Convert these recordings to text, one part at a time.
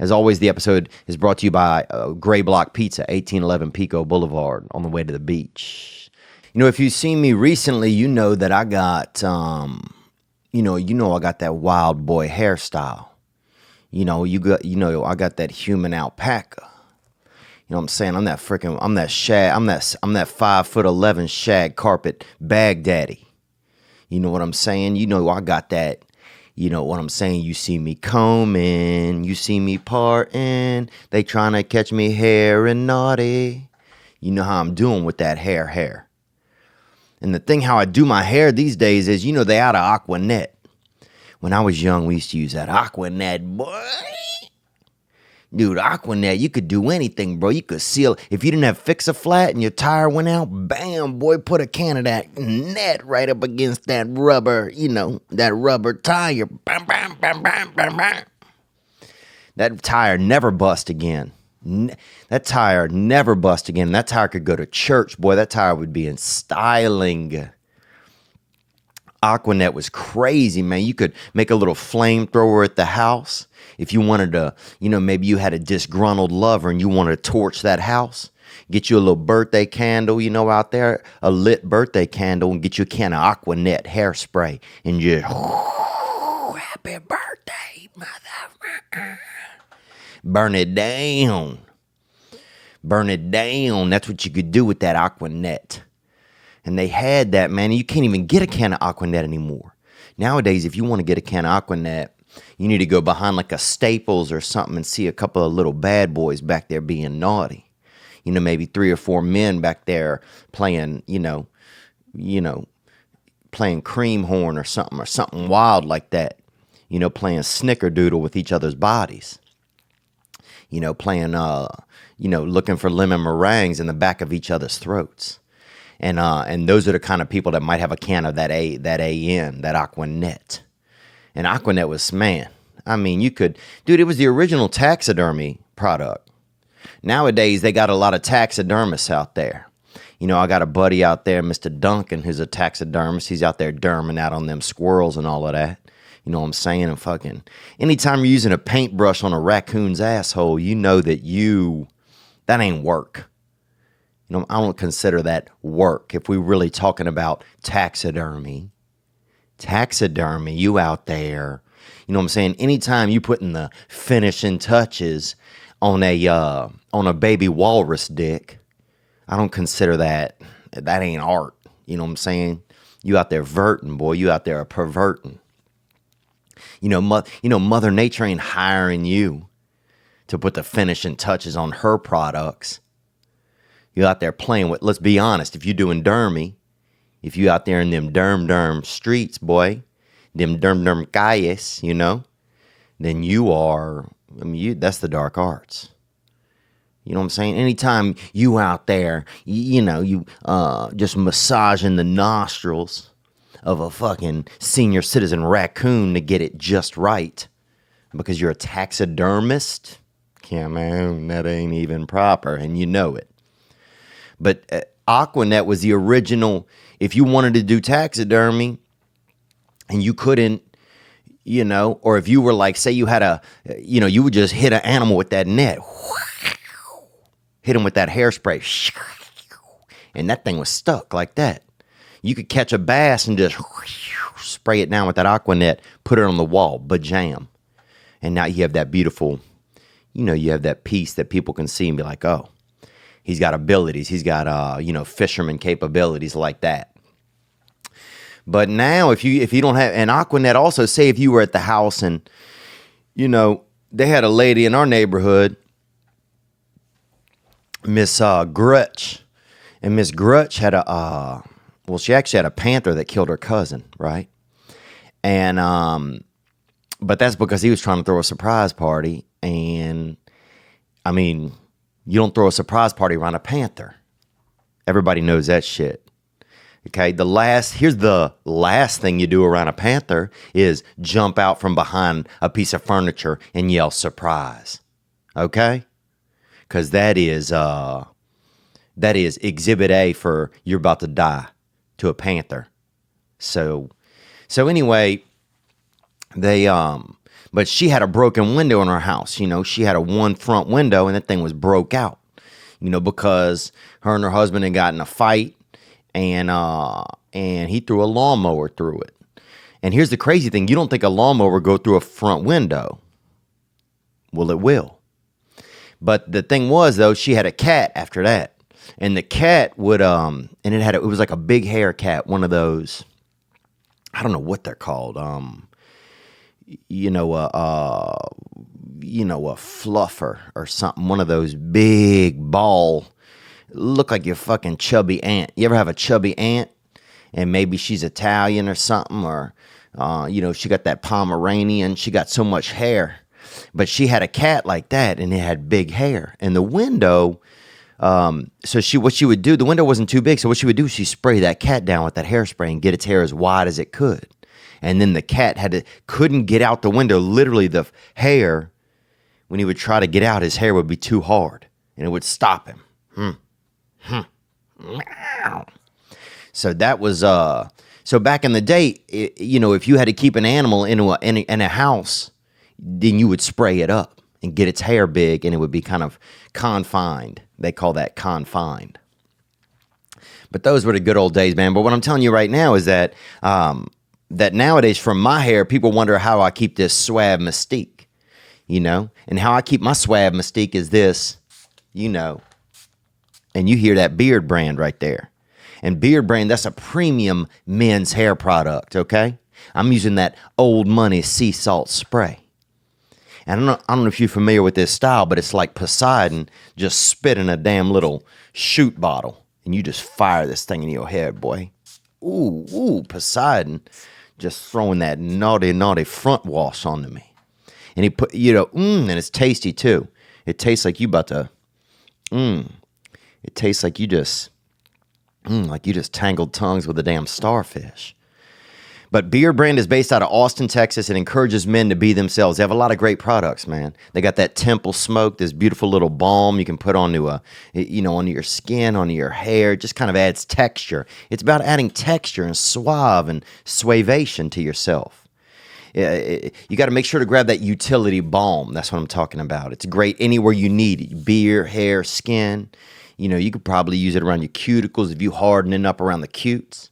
As always, the episode is brought to you by Gray Block Pizza, 1811 Pico Boulevard, on the way to the beach. You know, if you've seen me recently, you know that I got, I got that wild boy hairstyle. I got that human alpaca. You know what I'm saying? I'm that 5'11" shag carpet bag daddy. You know what I'm saying? You know, I got that. You know what I'm saying? You see me combing, you see me parting. They trying to catch me hair and naughty. You know how I'm doing with that hair. And the thing how I do my hair these days is, they out of Aquanet. When I was young, we used to use that Aquanet, boy. Dude, Aquanet, you could do anything, bro. You could seal. If you didn't have Fix-A-Flat and your tire went out, bam, boy, put a can of that net right up against that rubber, that rubber tire. Bam, bam, bam, bam, bam, bam. That tire never bust again. That tire never bust again. That tire could go to church, boy. That tire would be in styling. Aquanet was crazy, man. You could make a little flamethrower at the house. If you wanted to, maybe you had a disgruntled lover and you wanted to torch that house, get you a little birthday candle, out there, a lit birthday candle, and get you a can of Aquanet hairspray and just, happy birthday, motherfucker. Burn it down. Burn it down. That's what you could do with that Aquanet. And they had that, man. You can't even get a can of Aquanet anymore. Nowadays, if you want to get a can of Aquanet, you need to go behind like a Staples or something and see a couple of little bad boys back there being naughty. Maybe 3 or 4 men back there playing, playing cream horn or something wild like that. Playing snickerdoodle with each other's bodies. Playing, looking for lemon meringues in the back of each other's throats. And those are the kind of people that might have a can of that Aquanet. And Aquanet was, man, I mean, it was the original taxidermy product. Nowadays, they got a lot of taxidermists out there. I got a buddy out there, Mr. Duncan, who's a taxidermist. He's out there derming out on them squirrels and all of that. You know what I'm saying? And fucking, anytime you're using a paintbrush on a raccoon's asshole, you know that that ain't work. I don't consider that work. If we're really talking about taxidermy, you out there, you know what I'm saying? Anytime you putting the finishing touches on a baby walrus dick, I don't consider that ain't art. You know what I'm saying? You out there verting, boy. You out there perverting. Mother Nature ain't hiring you to put the finishing touches on her products. You out there playing with, let's be honest, if you're doing dermy, if you out there in them derm streets, boy, them derm calles, then you are, that's the dark arts. You know what I'm saying? Anytime you out there, you just massaging the nostrils of a fucking senior citizen raccoon to get it just right because you're a taxidermist, come on, that ain't even proper, and you know it. But Aquanet was the original. If you wanted to do taxidermy and you couldn't, or if you were like, say you had you would just hit an animal with that net, hit him with that hairspray, and that thing was stuck like that. You could catch a bass and just spray it down with that Aquanet, put it on the wall, bajam. And now you have that beautiful, you have that piece that people can see and be like, oh, he's got abilities. He's got, fisherman capabilities like that. But now if you don't have an Aquanet, also say if you were at the house and, they had a lady in our neighborhood, Miss Grutch. And Miss Grutch had she actually had a panther that killed her cousin, right? And, but that's because he was trying to throw a surprise party. And, I mean, you don't throw a surprise party around a panther. Everybody knows that shit. Okay, here's the last thing you do around a panther is jump out from behind a piece of furniture and yell surprise. Okay? Because that is exhibit A for you're about to die to a panther. So anyway, they But she had a broken window in her house. You know, she had a one front window and that thing was broke out, you know, because her and her husband had gotten in a fight and he threw a lawnmower through it. And here's the crazy thing. You don't think a lawnmower would go through a front window. Well, it will. But the thing was, though, she had a cat after that. And the cat would, and it was like a big hair cat, one of those, I don't know what they're called. A fluffer or something. One of those big ball, look like your fucking chubby aunt. You ever have a chubby aunt? And maybe she's Italian or something, or, she got that Pomeranian. She got so much hair. But she had a cat like that, and it had big hair. And the window, what she would do, the window wasn't too big, so what she would do, she'd spray that cat down with that hairspray and get its hair as wide as it could. And then the cat couldn't get out the window. Literally, the hair, when he would try to get out, his hair would be too hard, and it would stop him. So that was, so back in the day, if you had to keep an animal in a house, then you would spray it up and get its hair big, and it would be kind of confined. They call that confined. But those were the good old days, man. But what I'm telling you right now is that that nowadays, from my hair, people wonder how I keep this suave mystique, and how I keep my suave mystique is this, and you hear that Beardbrand right there. And Beardbrand, that's a premium men's hair product, okay? I'm using that old money sea salt spray. And I don't know if you're familiar with this style, but it's like Poseidon just spitting a damn little shoot bottle. And you just fire this thing in your head, boy. Ooh, Poseidon just throwing that naughty, naughty front wash onto me. And he put, and it's tasty too. It tastes like you about to, it tastes like you just tangled tongues with a damn starfish. But Beardbrand is based out of Austin, Texas. It encourages men to be themselves. They have a lot of great products, man. They got that Temple Smoke, this beautiful little balm you can put onto onto your skin, onto your hair. It just kind of adds texture. It's about adding texture and suave and suavation to yourself. You got to make sure to grab that utility balm. That's what I'm talking about. It's great anywhere you need it. Beard, hair, skin. You could probably use it around your cuticles if you hardening up around the cutes.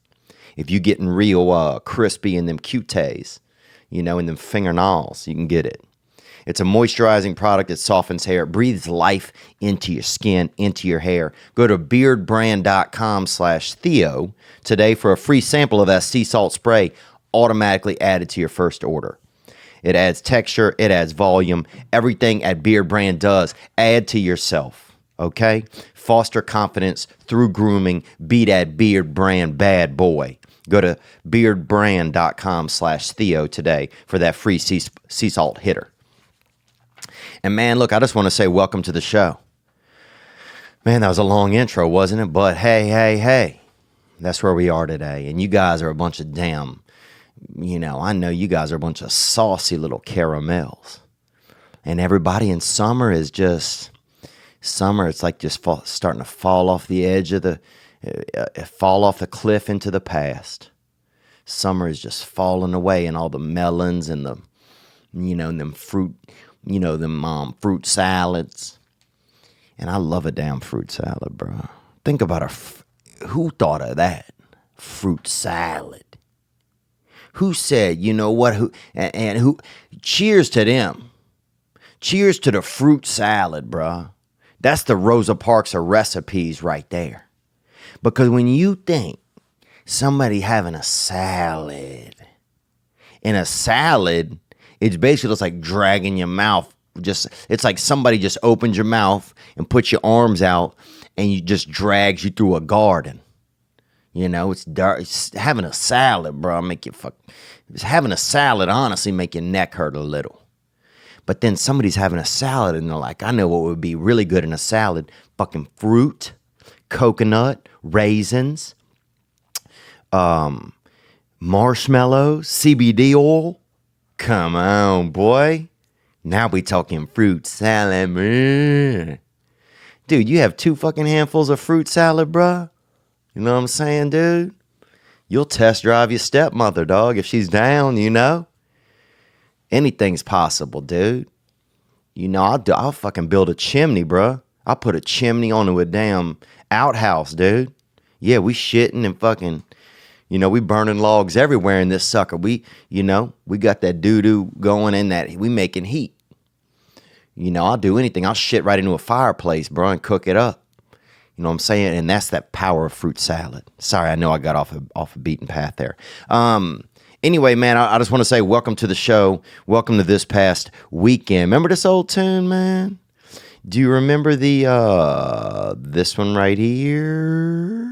If you getting real crispy in them cutays, in them fingernails, you can get it. It's a moisturizing product that softens hair. It breathes life into your skin, into your hair. Go to beardbrand.com/Theo today for a free sample of that sea salt spray automatically added to your first order. It adds texture. It adds volume. Everything at Beardbrand does. Add to yourself, okay? Foster confidence through grooming. Be that Beardbrand bad boy. Go to beardbrand.com/Theo today for that free sea salt hitter. And man, look, I just want to say welcome to the show. Man, that was a long intro, wasn't it? But hey, that's where we are today. And you guys are a bunch of damn, I know you guys are a bunch of saucy little caramels. And everybody in summer is just, it's like just starting to fall off the edge of fall off the cliff into the past. Summer is just falling away, and all the melons and the, them fruit, fruit salads. And I love a damn fruit salad, bro. Think about who thought of that? Fruit salad. Who said, who cheers to them. Cheers to the fruit salad, bro. That's the Rosa Parks of recipes right there. Because when you think somebody having a salad, in a salad, it's basically just like dragging your mouth. It's like somebody just opens your mouth and puts your arms out and you just drags you through a garden. It's dark. It's having a salad, bro. Having a salad, honestly, make your neck hurt a little. But then somebody's having a salad and they're like, I know what would be really good in a salad. Fucking fruit, coconut, raisins, marshmallows, CBD oil. Come on, boy. Now we talking fruit salad, man. Dude, you have 2 fucking handfuls of fruit salad, bruh. You know what I'm saying, dude? You'll test drive your stepmother, dog, if she's down, Anything's possible, dude. You know, I'll fucking build a chimney, bruh. I'll put a chimney onto a damn outhouse, dude. Yeah, we shitting and fucking, you know, we burning logs everywhere in this sucker. We got that doo-doo going in that, we making heat. You know, I'll do anything. I'll shit right into a fireplace, bro, and cook it up. You know what I'm saying? And that's that power of fruit salad. Sorry, I know I got off a beaten path there. Anyway, man, I just want to say welcome to the show. Welcome to this past weekend. Remember this old tune, man? Do you remember this one right here?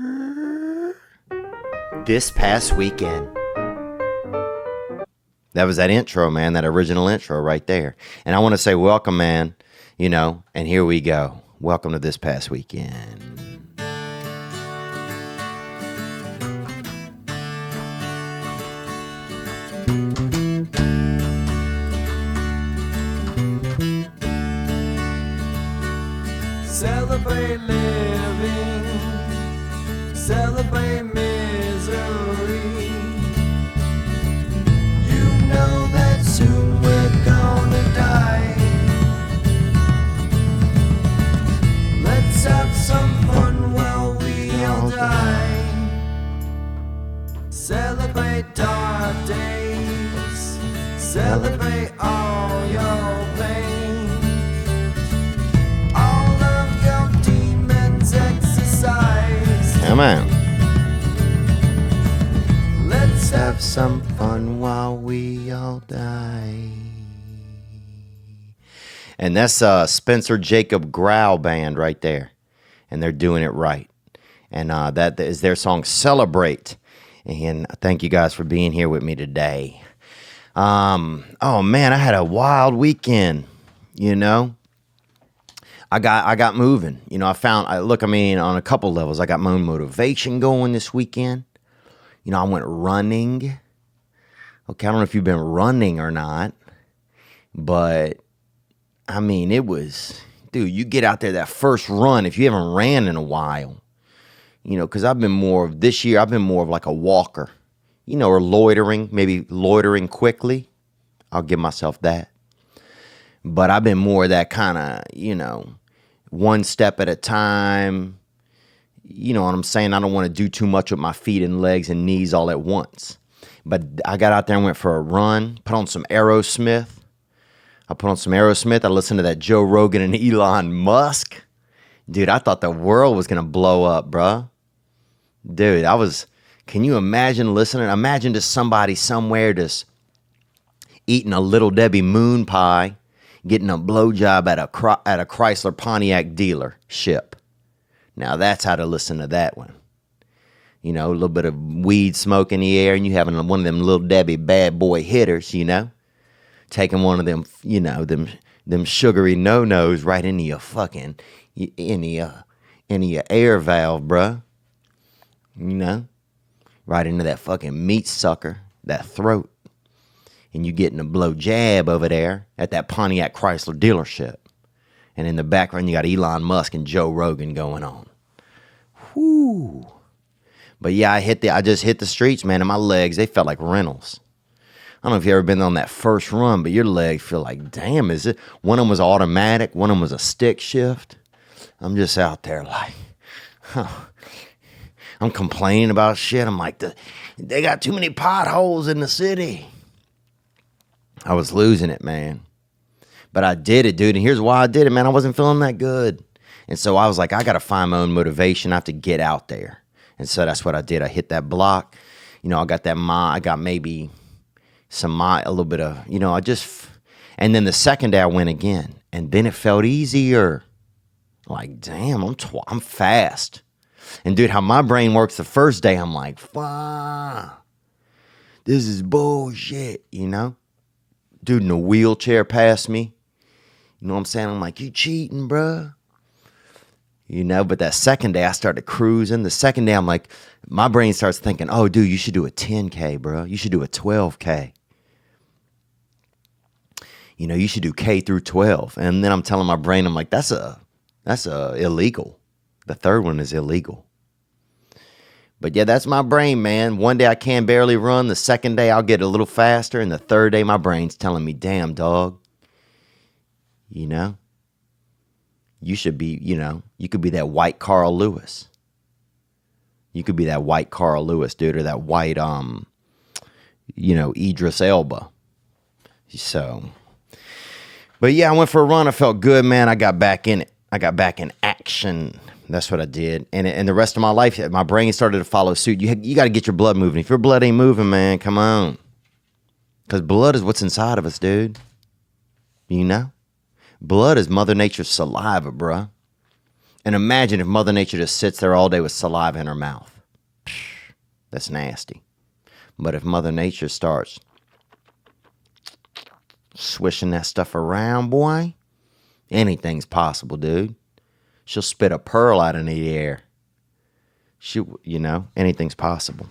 This past weekend. That was that intro, man, that original intro right there. And I want to say welcome, man, you know, and here we go. Welcome to this past weekend. Celebrate living, celebrate misery. You know that soon we're gonna die. Let's have some fun while we all die. Celebrate dark days, celebrate all your pain. All of your demons exercise. Come on. Let's Have some fun while we all die. And that's Spencer Jacob Growl Band right there. And they're doing it right. And that is their song Celebrate. And thank you guys for being here with me today. Oh man, I had a wild weekend, you know. I got moving. You know, on a couple levels, I got my own motivation going this weekend. You know, I went running. Okay, I don't know if you've been running or not, but I mean, it was, dude, you get out there that first run, if you haven't ran in a while, you know, because this year, I've been more of like a walker, you know, or maybe loitering quickly. I'll give myself that. But I've been more of that kind of, you know, one step at a time. You know what I'm saying? I don't want to do too much with my feet and legs and knees all at once. But I got out there and went for a run, put on some Aerosmith. I listened to that Joe Rogan and Elon Musk. Dude, I thought the world was going to blow up, bruh. Dude, can you imagine listening? Imagine just somebody somewhere just eating a Little Debbie moon pie, getting a blowjob at a Chrysler Pontiac dealership. Now that's how to listen to that one. You know, a little bit of weed smoke in the air, and you having one of them Little Debbie bad boy hitters, you know, taking one of them, you know, them sugary no-nos right into your fucking, into your air valve, bruh. You know, right into that fucking meat sucker, that throat. And you getting a blow jab over there at that Pontiac Chrysler dealership. And in the background, you got Elon Musk and Joe Rogan going on. Whoo. But yeah, I just hit the streets, man, and my legs, they felt like rentals. I don't know if you've ever been on that first run, but your legs feel like, damn, is it? One of them was automatic. One of them was a stick shift. I'm just out there like, I'm complaining about shit. I'm like, they got too many potholes in the city. I was losing it, man. But I did it, dude. And here's why I did it, man. I wasn't feeling that good. And so I was like, I got to find my own motivation. I have to get out there. And so that's what I did. I hit that block. You know, I got maybe a little bit of, you know, and then the second day I went again. And then it felt easier. Like, damn, I'm fast. And dude, how my brain works the first day, I'm like, fuck, this is bullshit, you know? Dude in a wheelchair passed me. You know what I'm saying? I'm like, you cheating, bruh. You know, but that second day I started cruising. The second day I'm like, my brain starts thinking, oh, dude, you should do a 10K, bro. You should do a 12K. You know, you should do K through 12. And then I'm telling my brain, I'm like, that's illegal. The third one is illegal. But yeah, that's my brain, man. One day I can barely run. The second day I'll get a little faster. And the third day my brain's telling me, damn, dog, you know, you should be, you could be that white Carl Lewis. You could be that white Carl Lewis, dude, or that white, Idris Elba. So, but yeah, I went for a run. I felt good, man. I got back in it. I got back in action. That's what I did. And the rest of my life, my brain started to follow suit. You got to get your blood moving. If your blood ain't moving, man, come on. Because blood is what's inside of us, dude. You know? Blood is Mother Nature's saliva, bruh. And imagine if Mother Nature just sits there all day with saliva in her mouth. Psh, that's nasty. But if Mother Nature starts swishing that stuff around, boy, anything's possible, dude. She'll spit a pearl out into the air. Anything's possible.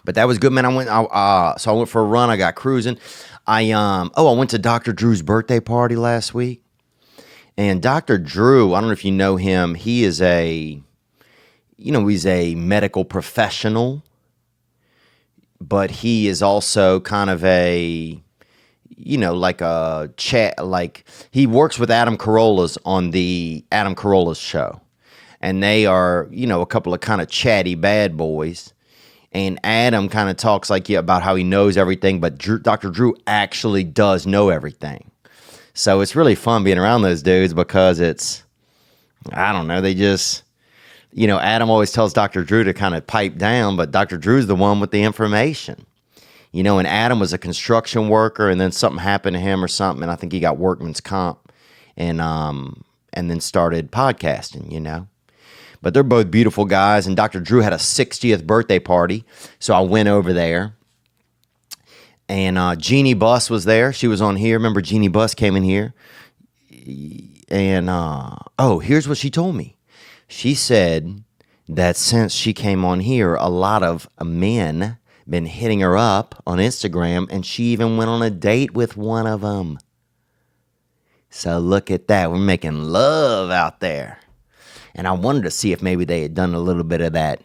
But that was good, man. So I went for a run. I got cruising. I went to Dr. Drew's birthday party last week. And Dr. Drew, I don't know if you know him. He is he's a medical professional. But he is also kind of like a chat, like he works with Adam Carolla's on the Adam Carolla's show. And they are, a couple of kind of chatty bad boys. And Adam kind of talks about how he knows everything, but Dr. Drew actually does know everything. So it's really fun being around those dudes because I don't know, they just, Adam always tells Dr. Drew to kind of pipe down, but Dr. Drew's the one with the information. And Adam was a construction worker, and then something happened to him or something, and I think he got workman's comp, and then started podcasting, But they're both beautiful guys, and Dr. Drew had a 60th birthday party, so I went over there, and Jeannie Buss was there. She was on here. Remember, Jeannie Buss came in here, and here's what she told me. She said that since she came on here, a lot of men been hitting her up on Instagram, and she even went on a date with one of them. So look at that. We're making love out there. And I wanted to see if maybe they had done a little bit of that,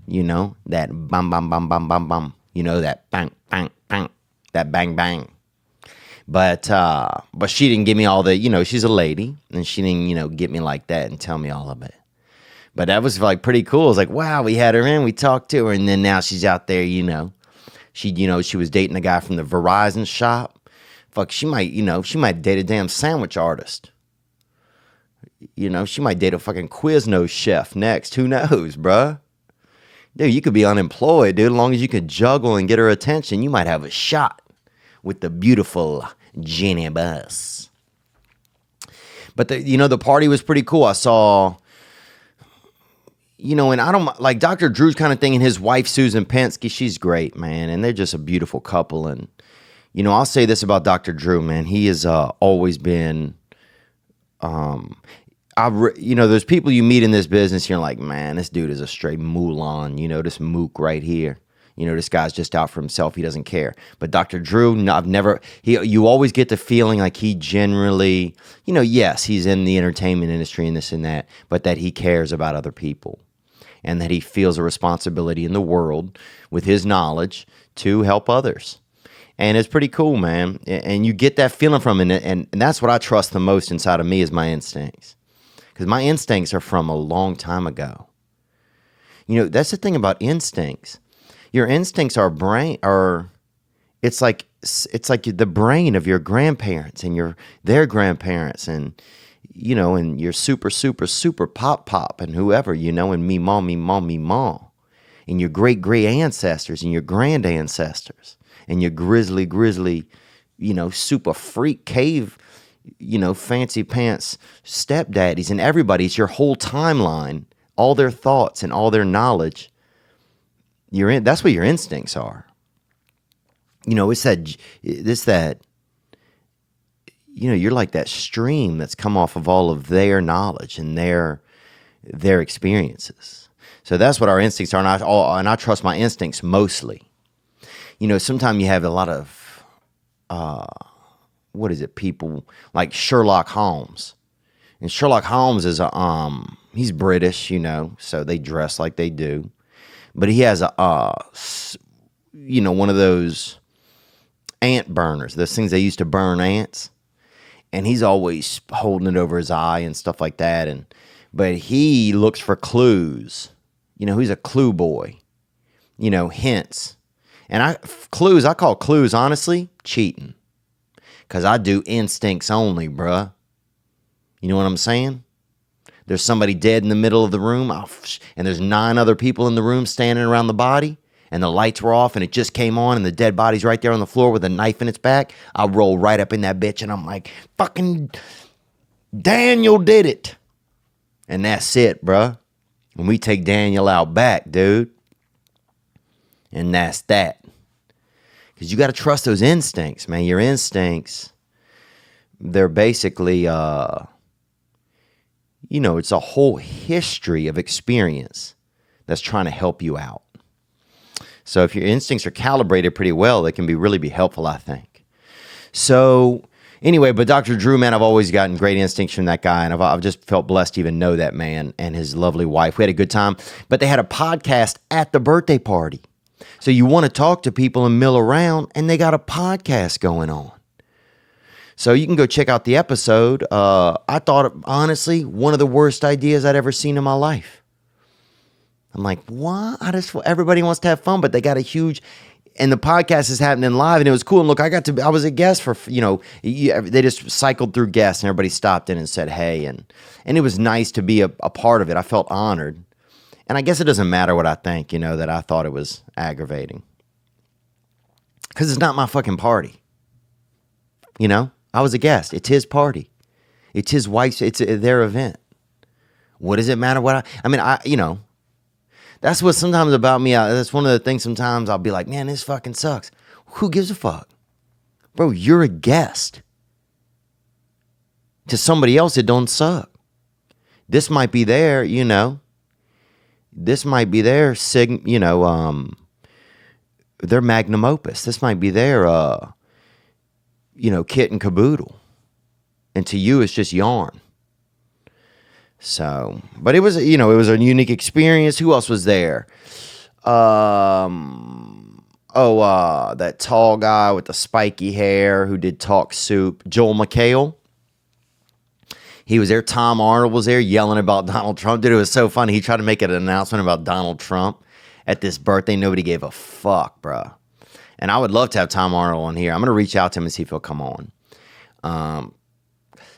that bam, bam, bam, bam, bam, bam, that bang, bang, bang, that bang, bang. But she didn't give me all the, she's a lady, and she didn't, get me like that and tell me all of it. But that was pretty cool. It was like, wow, we had her in, we talked to her, and then now she's out there, she was dating a guy from the Verizon shop. Fuck, she might date a damn sandwich artist. She might date a fucking Quiznos chef next. Who knows, bruh? Dude, you could be unemployed, dude. As long as you could juggle and get her attention, you might have a shot with the beautiful Jeannie Buss. But the party was pretty cool. I saw, and I don't like Dr. Drew's kind of thing, and his wife, Susan Penske, she's great, man. And they're just a beautiful couple. And, I'll say this about Dr. Drew, man. He has always been, there's people you meet in this business, you're like, man, this dude is a straight moulin, this mook right here. This guy's just out for himself. He doesn't care. But Dr. Drew, you always get the feeling like he generally, yes, he's in the entertainment industry and this and that, but that he cares about other people and that he feels a responsibility in the world with his knowledge to help others. And it's pretty cool, man. And you get that feeling from him. And that's what I trust the most inside of me is my instincts. Because my instincts are from a long time ago. That's the thing about instincts. Your instincts it's like the brain of your grandparents and their grandparents and your super, super, super pop and whoever, and me maw. And your great ancestors and your grand ancestors and your grizzly, super freak cave, fancy pants stepdaddies and everybody. It's your whole timeline, all their thoughts and all their knowledge. That's what your instincts are. It's that, you're like that stream that's come off of all of their knowledge and their experiences. So that's what our instincts are. And I trust my instincts mostly. Sometimes you have a lot of, people like Sherlock Holmes. And Sherlock Holmes is He's British, you know, so they dress like they do. But he has one of those ant burners, those things they used to burn ants. And he's always holding it over his eye and stuff like that. But he looks for clues. You know, he's a clue boy. You know, hints. And I call clues, honestly, cheating. Because I do instincts only, bruh. You know what I'm saying? There's somebody dead in the middle of the room, and there's 9 other people in the room standing around the body, and the lights were off, and it just came on, and the dead body's right there on the floor with a knife in its back. I roll right up in that bitch, and I'm like, fucking Daniel did it. And that's it, bruh. And we take Daniel out back, dude. And that's that. Because you got to trust those instincts, man. Your instincts, they're basically, it's a whole history of experience that's trying to help you out. So if your instincts are calibrated pretty well, they can really be helpful, I think. So anyway, but Dr. Drew, man, I've always gotten great instincts from that guy, and I've just felt blessed to even know that man and his lovely wife. We had a good time, but they had a podcast at the birthday party. So you want to talk to people and mill around, and they got a podcast going on. So you can go check out the episode. I thought, honestly, one of the worst ideas I'd ever seen in my life. I'm like, what? Everybody wants to have fun, but they got a huge, and the podcast is happening live, and it was cool. And look, I was a guest for, they just cycled through guests, and everybody stopped in and said, hey, and it was nice to be a part of it. I felt honored. And I guess it doesn't matter what I think, that I thought it was aggravating. Because it's not my fucking party. I was a guest. It's his party. It's his wife's, it's their event. What does it matter what that's what sometimes about me. That's one of the things sometimes I'll be like, man, this fucking sucks. Who gives a fuck? Bro, you're a guest. To somebody else, it don't suck. This might be their, this might be their their magnum opus. This might be their, kit and caboodle. And to you, it's just yarn. So, but it was a unique experience. Who else was there? That tall guy with the spiky hair who did Talk Soup, Joel McHale. He was there. Tom Arnold was there yelling about Donald Trump. Dude, it was so funny. He tried to make an announcement about Donald Trump at this birthday. Nobody gave a fuck, bro. And I would love to have Tom Arnold on here. I'm going to reach out to him and see if he'll come on.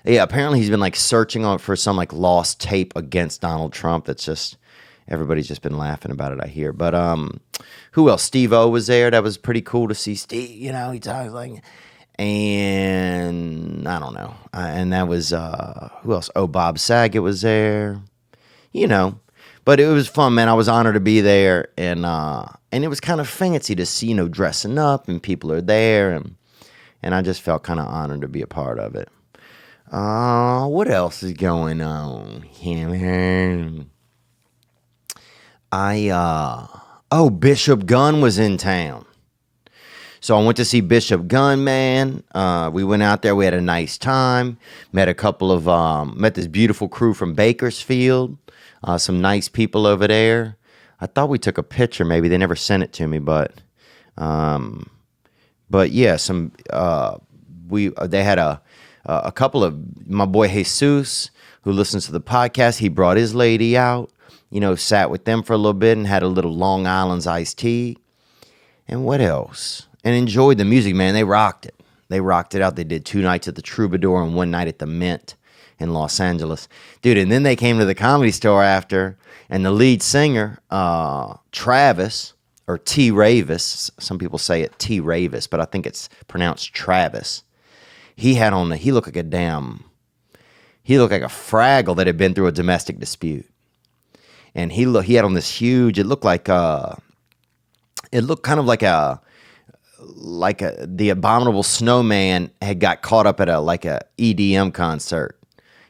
Apparently he's been searching for some lost tape against Donald Trump. That's just, everybody's just been laughing about it, I hear. But who else? Steve-O was there. That was pretty cool to see Steve. He talks and I don't know. And that was, who else? Oh, Bob Saget was there. But it was fun, man. I was honored to be there. And it was kind of fancy to see, dressing up and people are there. And I just felt kind of honored to be a part of it. What else is going on? Bishop Gunn was in town. So I went to see Bishop Gunn, man. We went out there. We had a nice time. Met this beautiful crew from Bakersfield. Some nice people over there. I thought we took a picture. Maybe they never sent it to me, but yeah, they had a couple of my boy Jesus, who listens to the podcast. He brought his lady out, sat with them for a little bit and had a little Long Island's iced tea. And what else? And enjoyed the music, man. They rocked it. They rocked it out. They did 2 nights at the Troubadour and 1 night at the Mint in Los Angeles. Dude, and then they came to the Comedy Store after, and the lead singer, Travis, or T. Ravis, some people say it T. Ravis, but I think it's pronounced Travis. He looked like a Fraggle that had been through a domestic dispute. And he had on this huge, it looked kind of like the Abominable Snowman had got caught up at a EDM concert,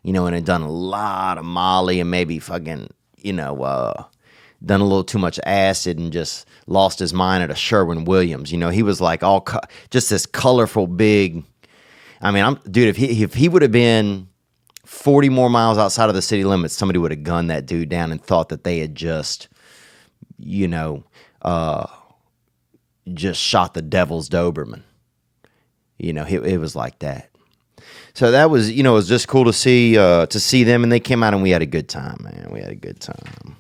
and had done a lot of Molly and maybe fucking, done a little too much acid and just lost his mind at a Sherwin-Williams. He was just this colorful big. I mean, dude, if he would have been 40 more miles outside of the city limits, somebody would have gunned that dude down and thought that they had just, just shot the devil's Doberman. It was like that. So that was, it was just cool to see them, and they came out and we had a good time, man. We had a good time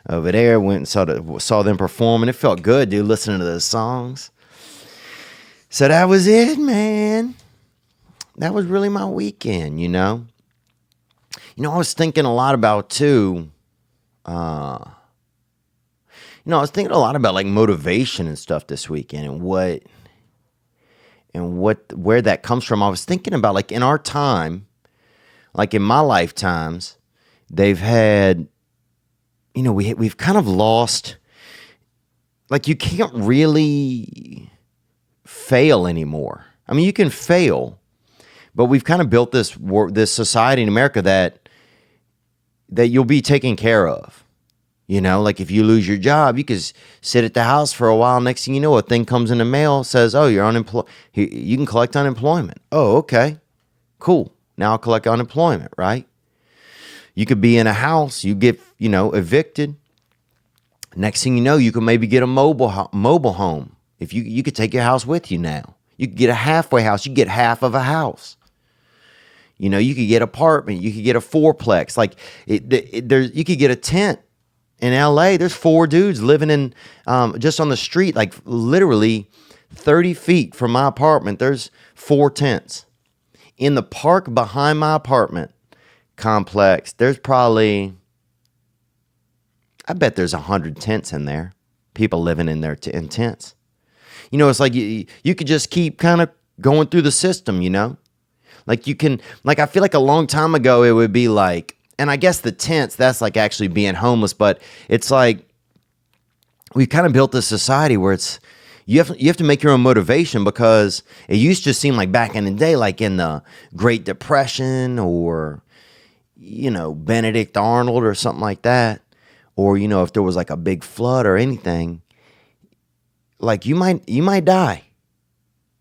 over there. Went and saw them perform, and it felt good, dude, listening to those songs. So that was it, man. That was really my weekend, I was thinking a lot about too. I was thinking a lot about like motivation and stuff this weekend, and where that comes from. I was thinking about like in our time, like in my lifetimes, they've had, we've kind of lost, like you can't really fail anymore. I mean, you can fail, but we've kind of built this society in America that you'll be taken care of. Like if you lose your job, you can sit at the house for a while. Next thing you know, a thing comes in the mail, says, oh, you're unemployed. You can collect unemployment. Oh, okay, cool. Now I'll collect unemployment, right? You could be in a house, you get, evicted. Next thing you know, you can maybe get a mobile home. If you could take your house with you now. You could get a halfway house. You could get half of a house. You could get an apartment. You could get a fourplex. Like you could get a tent. In LA, there's 4 dudes living in just on the street, like literally 30 feet from my apartment. There's 4 tents. In the park behind my apartment complex, there's probably, I bet there's 100 tents in there. People living in there in tents. It's like you could just keep kind of going through the system, Like you can, like I feel like a long time ago it would be like, and I guess the tents, that's like actually being homeless, but it's like we've kind of built this society where it's you have to make your own motivation, because it used to seem like back in the day, like in the Great Depression or Benedict Arnold or something like that, or if there was like a big flood or anything, like you might die.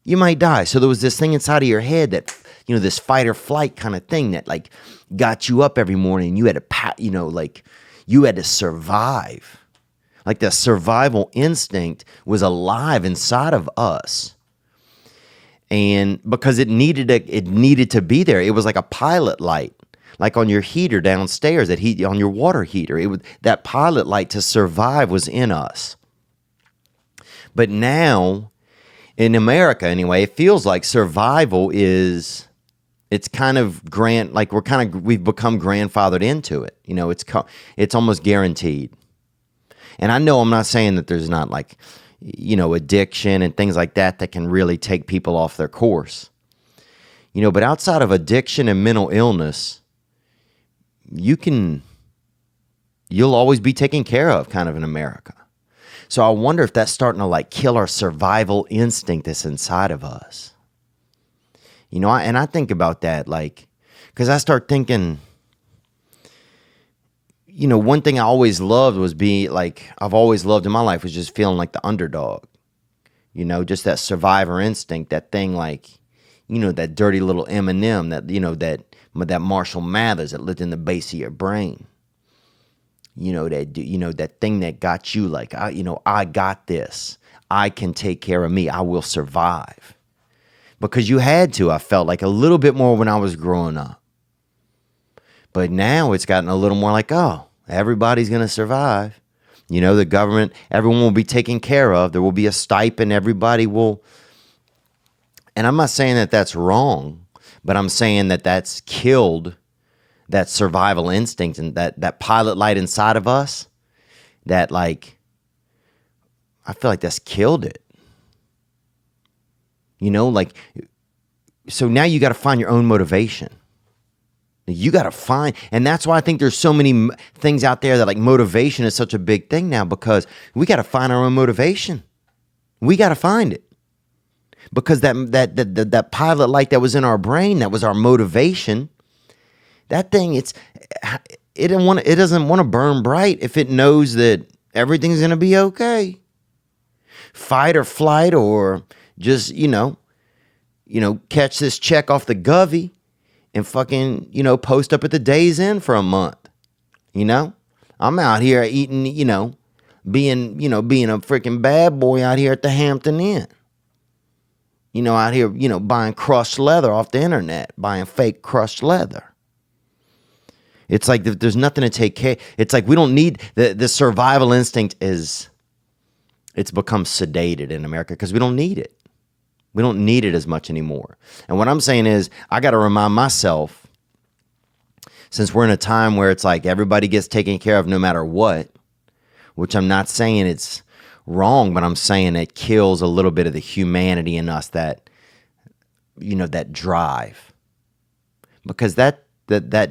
You might die. So there was this thing inside of your head that this fight or flight kind of thing that like got you up every morning, and you had to, like you had to survive. Like the survival instinct was alive inside of us. And because it needed to be there. It was like a pilot light, like on your heater downstairs, on your water heater. That pilot light to survive was in us. But now, in America anyway, it feels like survival is, it's kind of like we've become grandfathered into it. It's almost guaranteed. And I know I'm not saying that there's not like, addiction and things like that can really take people off their course. But outside of addiction and mental illness, you'll always be taken care of kind of in America. So I wonder if that's starting to like kill our survival instinct that's inside of us. I think about that, like, because I start thinking, one thing I always loved was I've always loved in my life was just feeling like the underdog. Just that survivor instinct, that thing like, that dirty little M&M, that Marshall Mathers that lived in the base of your brain. That thing that got you like, I got this. I can take care of me. I will survive. Because you had to, I felt like a little bit more when I was growing up. But now it's gotten a little more like, oh, everybody's going to survive. The government, everyone will be taken care of. There will be a stipend. Everybody will. And I'm not saying that that's wrong, but I'm saying that that's killed that survival instinct and that pilot light inside of us. That like, I feel like that's killed it. Like, so now you got to find your own motivation. You got to find, and that's why I think there's so many things out there that like motivation is such a big thing now, because we got to find our own motivation. We got to find it, because that pilot light that was in our brain, that was our motivation. That thing, it doesn't want to burn bright if it knows that everything's going to be okay. Fight or flight, or just, catch this check off the govy. and fucking, post up at the Days Inn for a month. I'm out here eating, being a freaking bad boy out here at the Hampton Inn. Out here, buying crushed leather off the internet, buying fake crushed leather. It's like there's nothing to take care. It's like we don't need the survival instinct it's become sedated in America because we don't need it. We don't need it as much anymore. And what I'm saying is I got to remind myself, since we're in a time where it's like everybody gets taken care of no matter what, which I'm not saying it's wrong, but I'm saying it kills a little bit of the humanity in us, that drive. Because that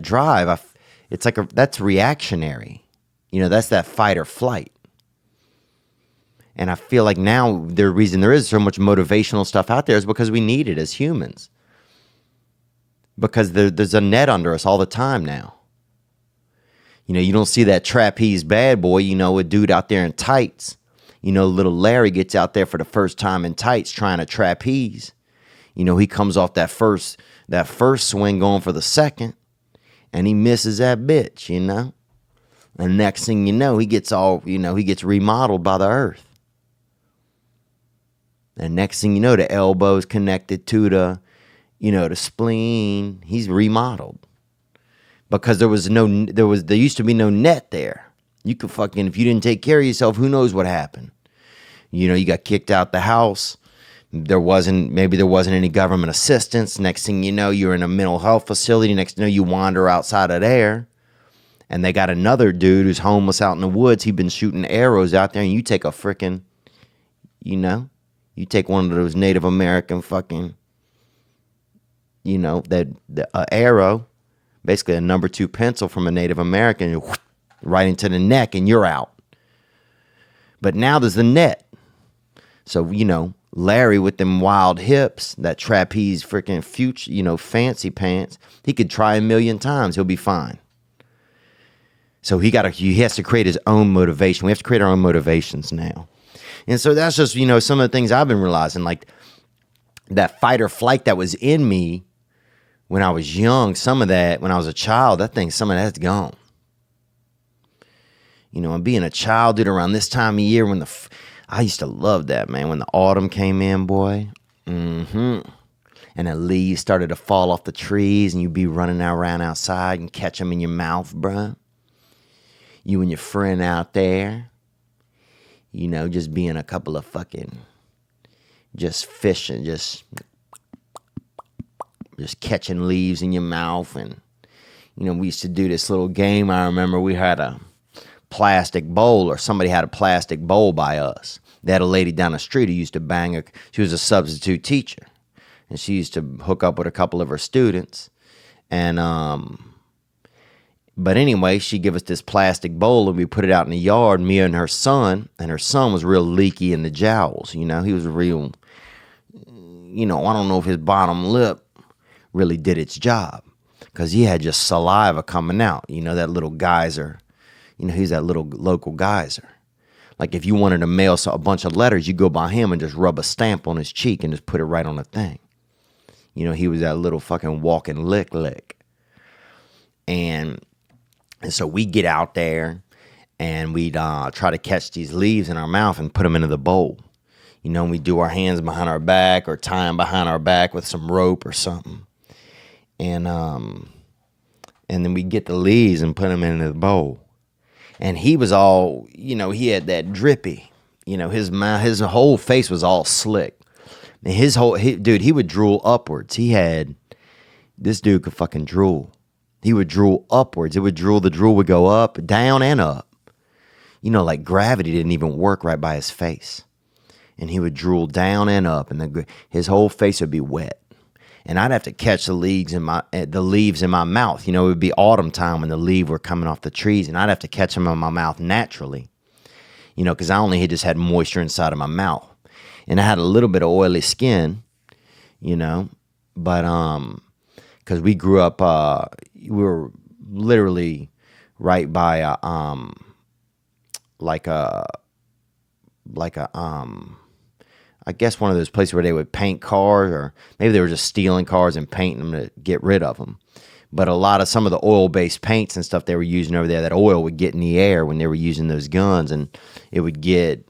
drive, it's like that's reactionary. That's that fight or flight. And I feel like now the reason there is so much motivational stuff out there is because we need it as humans. Because there's a net under us all the time now. You don't see that trapeze bad boy, a dude out there in tights. Little Larry gets out there for the first time in tights trying to trapeze. He comes off that first swing going for the second, and he misses that bitch, And next thing you know, he gets remodeled by the earth. And next thing you know, the elbow's connected to the spleen. He's remodeled. Because there used to be no net there. You could fucking, if you didn't take care of yourself, who knows what happened. You got kicked out the house. Maybe there wasn't any government assistance. Next thing you know, you're in a mental health facility. Next thing you know, you wander outside of there. And they got another dude who's homeless out in the woods. He's been shooting arrows out there, and you take a frickin', you take one of those Native American fucking, the arrow, basically a number 2 pencil from a Native American, right into the neck, and you're out. But now there's the net. So, Larry with them wild hips, that trapeze freaking future, fancy pants, he could try 1,000,000 times. He'll be fine. So he has to create his own motivation. We have to create our own motivations now. And so that's just, some of the things I've been realizing, like that fight or flight that was in me when I was young, some of that, when I was a child, some of that's gone. And being a child, dude, around this time of year when I used to love that, man, when the autumn came in, boy. And the leaves started to fall off the trees and you'd be running around outside and catch them in your mouth, bruh. You and your friend out there, just being a couple of fucking, just fishing, just catching leaves in your mouth. And, we used to do this little game. I remember we had a plastic bowl, or somebody had a plastic bowl by us. They had a lady down the street who used to she was a substitute teacher. And she used to hook up with a couple of her students. And, but anyway, she give us this plastic bowl and we put it out in the yard, me and her son was real leaky in the jowls. He was real, I don't know if his bottom lip really did its job because he had just saliva coming out, that little geyser, he's that little local geyser. Like if you wanted to mail a bunch of letters, you go by him and just rub a stamp on his cheek and just put it right on the thing. He was that little fucking walking lick. And so we get out there and we'd try to catch these leaves in our mouth and put them into the bowl. We do our hands behind our back or tie them behind our back with some rope or something. And then we get the leaves and put them into the bowl. And he was all, he had that drippy, his mouth, his whole face was all slick. And dude, he would drool upwards. This dude could fucking drool. He would drool upwards. The drool would go up, down, and up. Like gravity didn't even work right by his face. And he would drool down and up, and his whole face would be wet. And I'd have to catch the leaves in my mouth. It would be autumn time when the leaves were coming off the trees, and I'd have to catch them in my mouth naturally. Because I only had just had moisture inside of my mouth. And I had a little bit of oily skin, but because we grew up, we were literally right by a I guess one of those places where they would paint cars, or maybe they were just stealing cars and painting them to get rid of them. But a lot of some of the oil-based paints and stuff they were using over there, that oil would get in the air when they were using those guns, and it would get,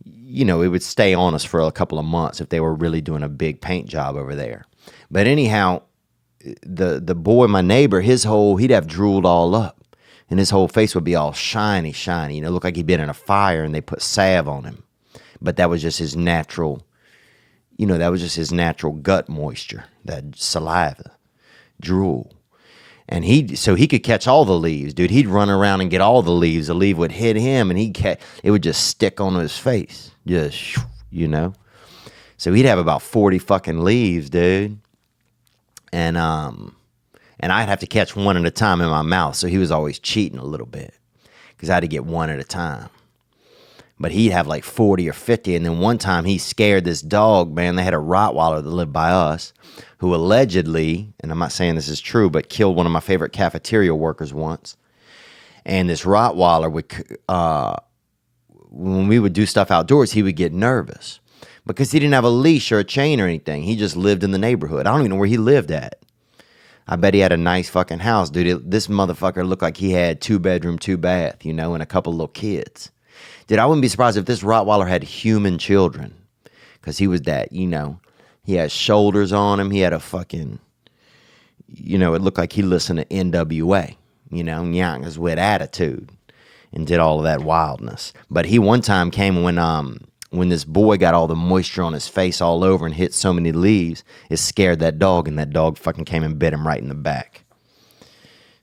it would stay on us for a couple of months if they were really doing a big paint job over there. But anyhow, the boy, my neighbor, he'd have drooled all up, and his whole face would be all shiny, look like he'd been in a fire and they put salve on him. But that was just his natural, gut moisture, that saliva, drool. And he could catch all the leaves, dude. He'd run around and get all the leaves. The leaf would hit him, and it would just stick on his face, just, So he'd have about 40 fucking leaves, dude. And I'd have to catch one at a time in my mouth. So he was always cheating a little bit, because I had to get one at a time. But he'd have like 40 or 50. And then one time he scared this dog, man. They had a Rottweiler that lived by us, who allegedly, and I'm not saying this is true, but killed one of my favorite cafeteria workers once. And this Rottweiler when we would do stuff outdoors, he would get nervous because he didn't have a leash or a chain or anything. He just lived in the neighborhood. I don't even know where he lived at. I bet he had a nice fucking house, dude. This motherfucker looked like he had 2-bedroom, 2-bath, and a couple little kids. Dude, I wouldn't be surprised if this Rottweiler had human children, because he was that, he had shoulders on him. He had a fucking, it looked like he listened to NWA, Nyangas with attitude, and did all of that wildness. But he one time came when this boy got all the moisture on his face all over and hit so many leaves, it scared that dog, and that dog fucking came and bit him right in the back.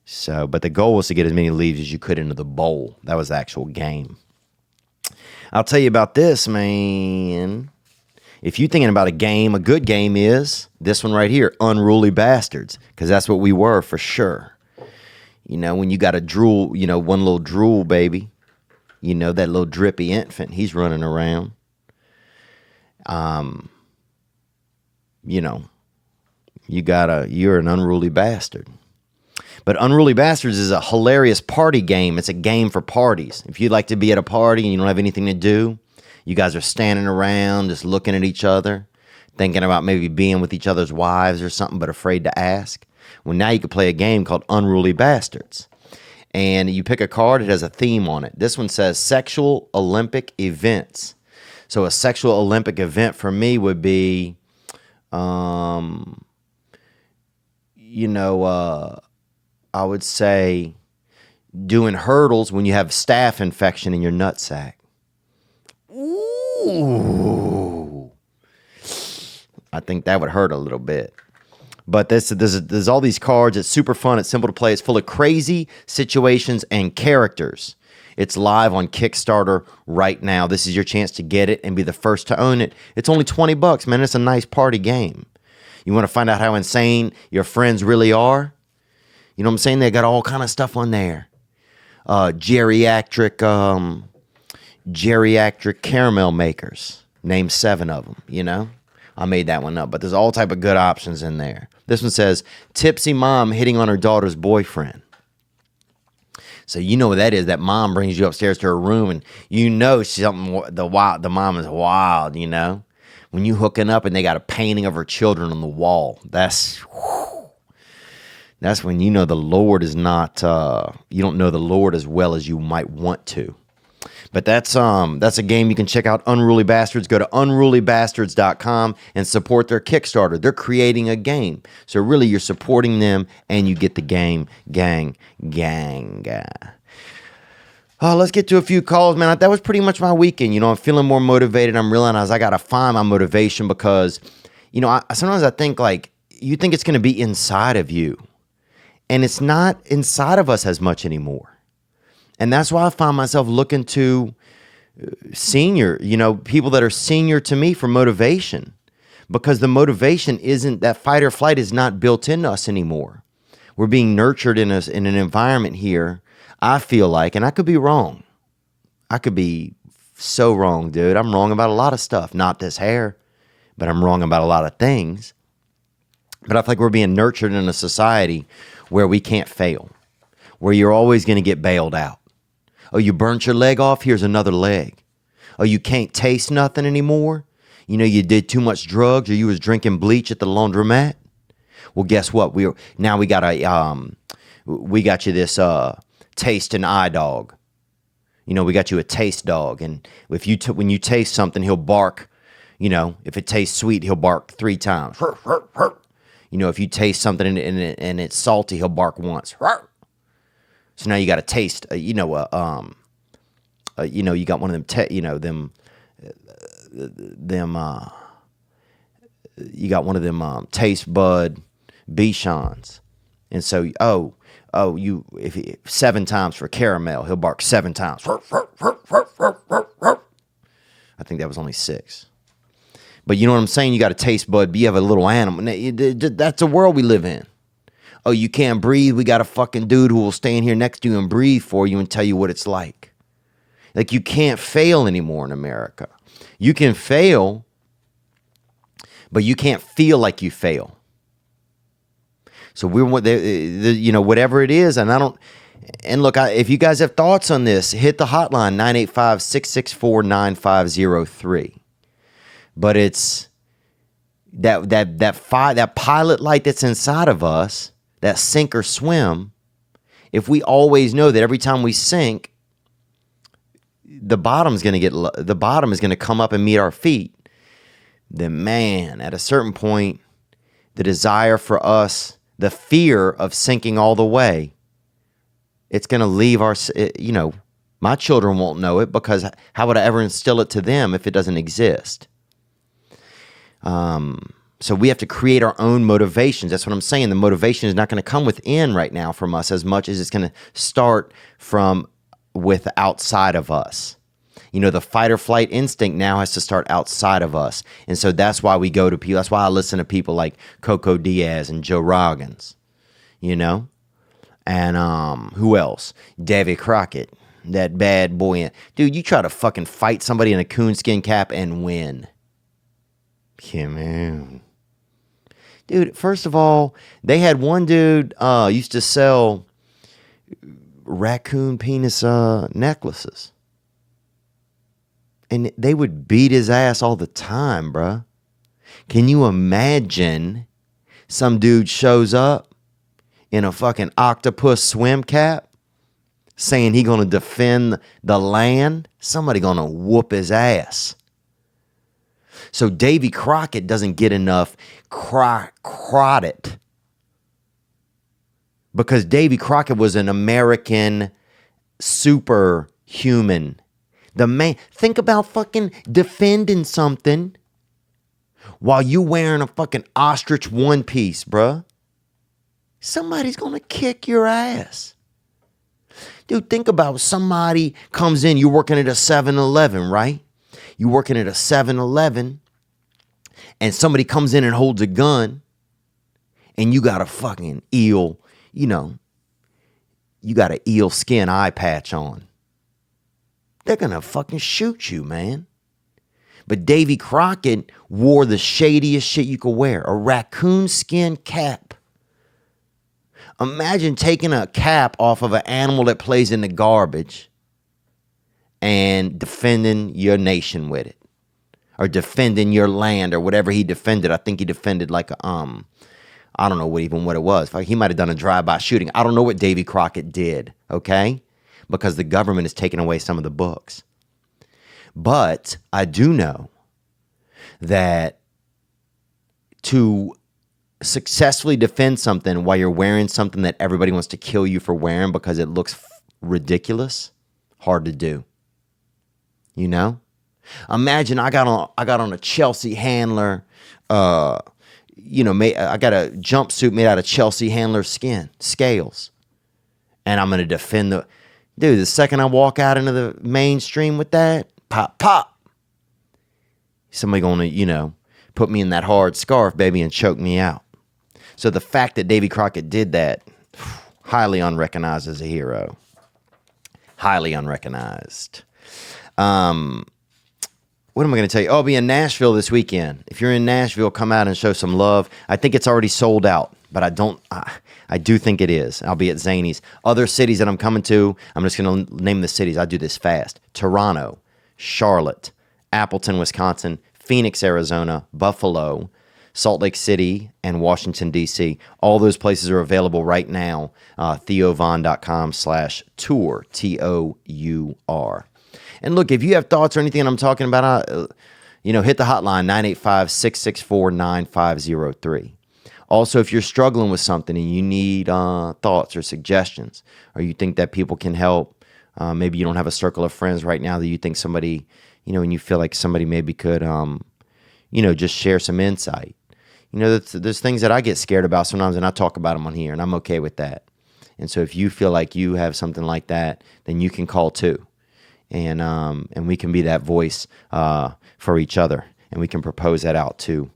So, but the goal was to get as many leaves as you could into the bowl. That was the actual game. I'll tell you about this, man. If you're thinking about a game, a good game is this one right here, Unruly Bastards, because that's what we were for sure. When you got a drool, one little drool baby, that little drippy infant, he's running around. You're an unruly bastard. But Unruly Bastards is a hilarious party game. It's a game for parties. If you'd like to be at a party and you don't have anything to do, you guys are standing around just looking at each other, thinking about maybe being with each other's wives or something, but afraid to ask. Well, now you can play a game called Unruly Bastards. And you pick a card, it has a theme on it. This one says Sexual Olympic Events. So a sexual Olympic event for me would be, I would say doing hurdles when you have staph infection in your nutsack. Ooh. I think that would hurt a little bit. But there's all these cards. It's super fun. It's simple to play. It's full of crazy situations and characters. It's live on Kickstarter right now. This is your chance to get it and be the first to own it. It's only $20, man. It's a nice party game. You want to find out how insane your friends really are? You know what I'm saying? They got all kind of stuff on there. Geriatric caramel makers. Name 7 of them, I made that one up, but there's all type of good options in there. This one says, tipsy mom hitting on her daughter's boyfriend. So you know what that is. That mom brings you upstairs to her room, and the mom is wild, When you hooking up and they got a painting of her children on the wall, that's when you know the Lord is not, you don't know the Lord as well as you might want to. But that's a game you can check out, Unruly Bastards. Go to unrulybastards.com and support their Kickstarter. They're creating a game. So really you're supporting them and you get the game, gang. Let's get to a few calls, man. That was pretty much my weekend. I'm feeling more motivated. I'm realizing I got to find my motivation because, sometimes I think like you think it's going to be inside of you. And it's not inside of us as much anymore. And that's why I find myself looking to people that are senior to me for motivation. Because the motivation isn't, that fight or flight is not built in us anymore. We're being nurtured in an environment here, I feel like, and I could be wrong. I could be so wrong, dude. I'm wrong about a lot of stuff. Not this hair, but I'm wrong about a lot of things. But I feel like we're being nurtured in a society where we can't fail, where you're always going to get bailed out. Oh, you burnt your leg off? Here's another leg. Oh, you can't taste nothing anymore? You know, you did too much drugs or you was drinking bleach at the laundromat. Well, guess what? We got you this taste and eye dog. You know, we got you a taste dog, and if when you taste something, he'll bark. You know, if it tastes sweet, he'll bark 3 times. You know, if you taste something and it's salty, he'll bark once. So now you got a taste. You got one of them. You got one of them taste bud Bichons, and so if 7 times for caramel, he'll bark 7 times. I think that was only 6. But you know what I'm saying? You got a taste bud, but you have a little animal. That's the world we live in. Oh, you can't breathe? We got a fucking dude who will stand here next to you and breathe for you and tell you what it's like. Like, you can't fail anymore in America. You can fail, but you can't feel like you fail. So whatever it is, and I don't. And look, if you guys have thoughts on this, hit the hotline 985-664-9503. But it's that pilot light that's inside of us, that sink or swim. If we always know that every time we sink, the bottom is going to come up and meet our feet, then man, at a certain point, the desire for us, the fear of sinking all the way, it's going to leave my children won't know it, because how would I ever instill it to them if it doesn't exist? So we have to create our own motivations. That's what I'm saying. The motivation is not going to come within right now from us as much as it's going to start with outside of us. You know, the fight or flight instinct now has to start outside of us. And so that's why we go to people. That's why I listen to people like Coco Diaz and Joe Roggins, you know? And who else? Davy Crockett, that bad boy. Dude, you try to fucking fight somebody in a coonskin cap and win. Yeah, man. Dude, first of all, they had one dude used to sell raccoon penis necklaces. And they would beat his ass all the time, bruh. Can you imagine some dude shows up in a fucking octopus swim cap saying he gonna defend the land? Somebody gonna whoop his ass. So Davy Crockett doesn't get enough credit because Davy Crockett was an American superhuman. The man, think about fucking defending something while you wearing a fucking ostrich one piece, bruh. Somebody's gonna kick your ass. Dude, think about somebody comes in, you're working at a 7-Eleven, right? You're working at a 7-Eleven and somebody comes in and holds a gun and you got a fucking eel, you got an eel skin eye patch on. They're going to fucking shoot you, man. But Davy Crockett wore the shadiest shit you could wear. A raccoon skin cap. Imagine taking a cap off of an animal that plays in the garbage and defending your nation with it. Or defending your land or whatever he defended. I think he defended like a, I don't know what it was. He might have done a drive-by shooting. I don't know what Davy Crockett did, okay? Because the government has taken away some of the books. But I do know that to successfully defend something while you're wearing something that everybody wants to kill you for wearing because it looks ridiculous, hard to do. You know? Imagine I got on a Chelsea Handler, I got a jumpsuit made out of Chelsea Handler scales. And I'm going to defend Dude, the second I walk out into the mainstream with that, pop. Somebody going to, put me in that hard scarf, baby, and choke me out. So the fact that Davy Crockett did that, highly unrecognized as a hero. Highly unrecognized. What am I going to tell you? Oh, I'll be in Nashville this weekend. If you're in Nashville, come out and show some love. I think it's already sold out, but I do think it is. I'll be at Zany's. Other cities that I'm coming to, I'm just going to name the cities. I do this fast. Toronto, Charlotte, Appleton, Wisconsin, Phoenix, Arizona, Buffalo, Salt Lake City, and Washington, D.C. All those places are available right now. TheoVon.com/tour, TOUR. And look, if you have thoughts or anything I'm talking about, hit the hotline, 985-664-9503. Also, if you're struggling with something and you need thoughts or suggestions, or you think that people can help, maybe you don't have a circle of friends right now that you think somebody, and you feel like somebody maybe could, just share some insight. There's things that I get scared about sometimes, and I talk about them on here, and I'm okay with that. And so if you feel like you have something like that, then you can call too. And we can be that voice for each other, and we can propose that out to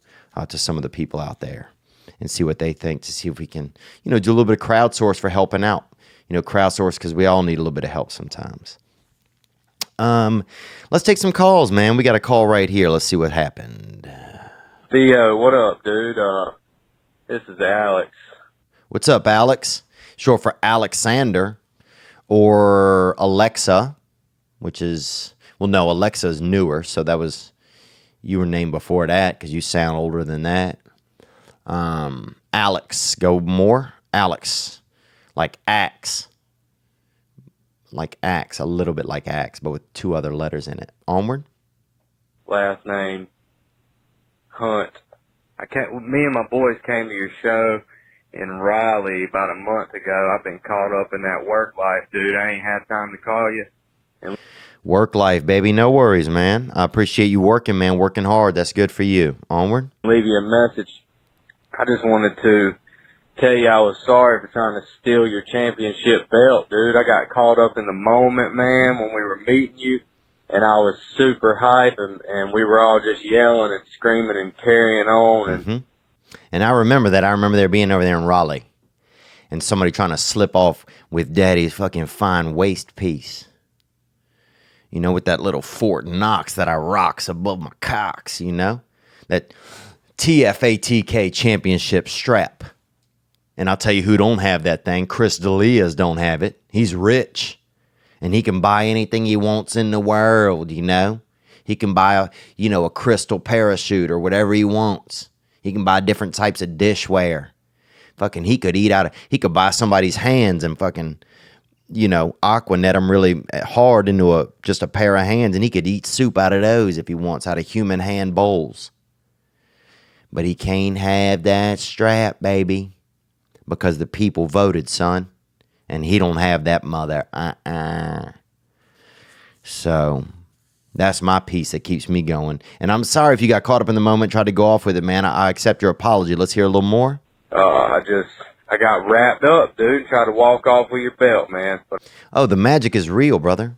some of the people out there and see what they think, to see if we can, do a little bit of crowdsource for helping out. Crowdsource, because we all need a little bit of help sometimes. Let's take some calls, man. We got a call right here. Let's see what happened. Theo, what up, dude? This is Alex. What's up, Alex? Short for Alexander or Alexa, which is, Alexa is newer, so that was, you were named before that because you sound older than that. Alex, go more. Alex, like axe. Like axe, a little bit like axe, but with 2 other letters in it. Onward. Last name, Hunt. Me and my boys came to your show in Raleigh about a month ago. I've been caught up in that work life, dude. I ain't had time to call you. Work life, baby. No worries, man. I appreciate you working, man. Working hard. That's good for you. Onward. Leave you a message. I just wanted to tell you I was sorry for trying to steal your championship belt, dude. I got caught up in the moment, man, when we were meeting you, and I was super hype, and we were all just yelling and screaming and carrying on. And I remember that. I remember there being over there in Raleigh, and somebody trying to slip off with Daddy's fucking fine waist piece. With that little Fort Knox that I rocks above my cocks, that TFATK championship strap. And I'll tell you who don't have that thing. Chris D'Elia's don't have it. He's rich. And he can buy anything he wants in the world, He can buy a crystal parachute or whatever he wants. He can buy different types of dishware. Fucking, he could buy somebody's hands and fucking, aquanet them really hard into just a pair of hands, and he could eat soup out of those if he wants, out of human hand bowls. But he can't have that strap, baby, because the people voted, son, and he don't have that mother. So that's my piece that keeps me going. And I'm sorry if you got caught up in the moment, tried to go off with it, man. I accept your apology. Let's hear a little more. I got wrapped up, dude, tried to walk off with your belt, man. Oh, the magic is real, brother.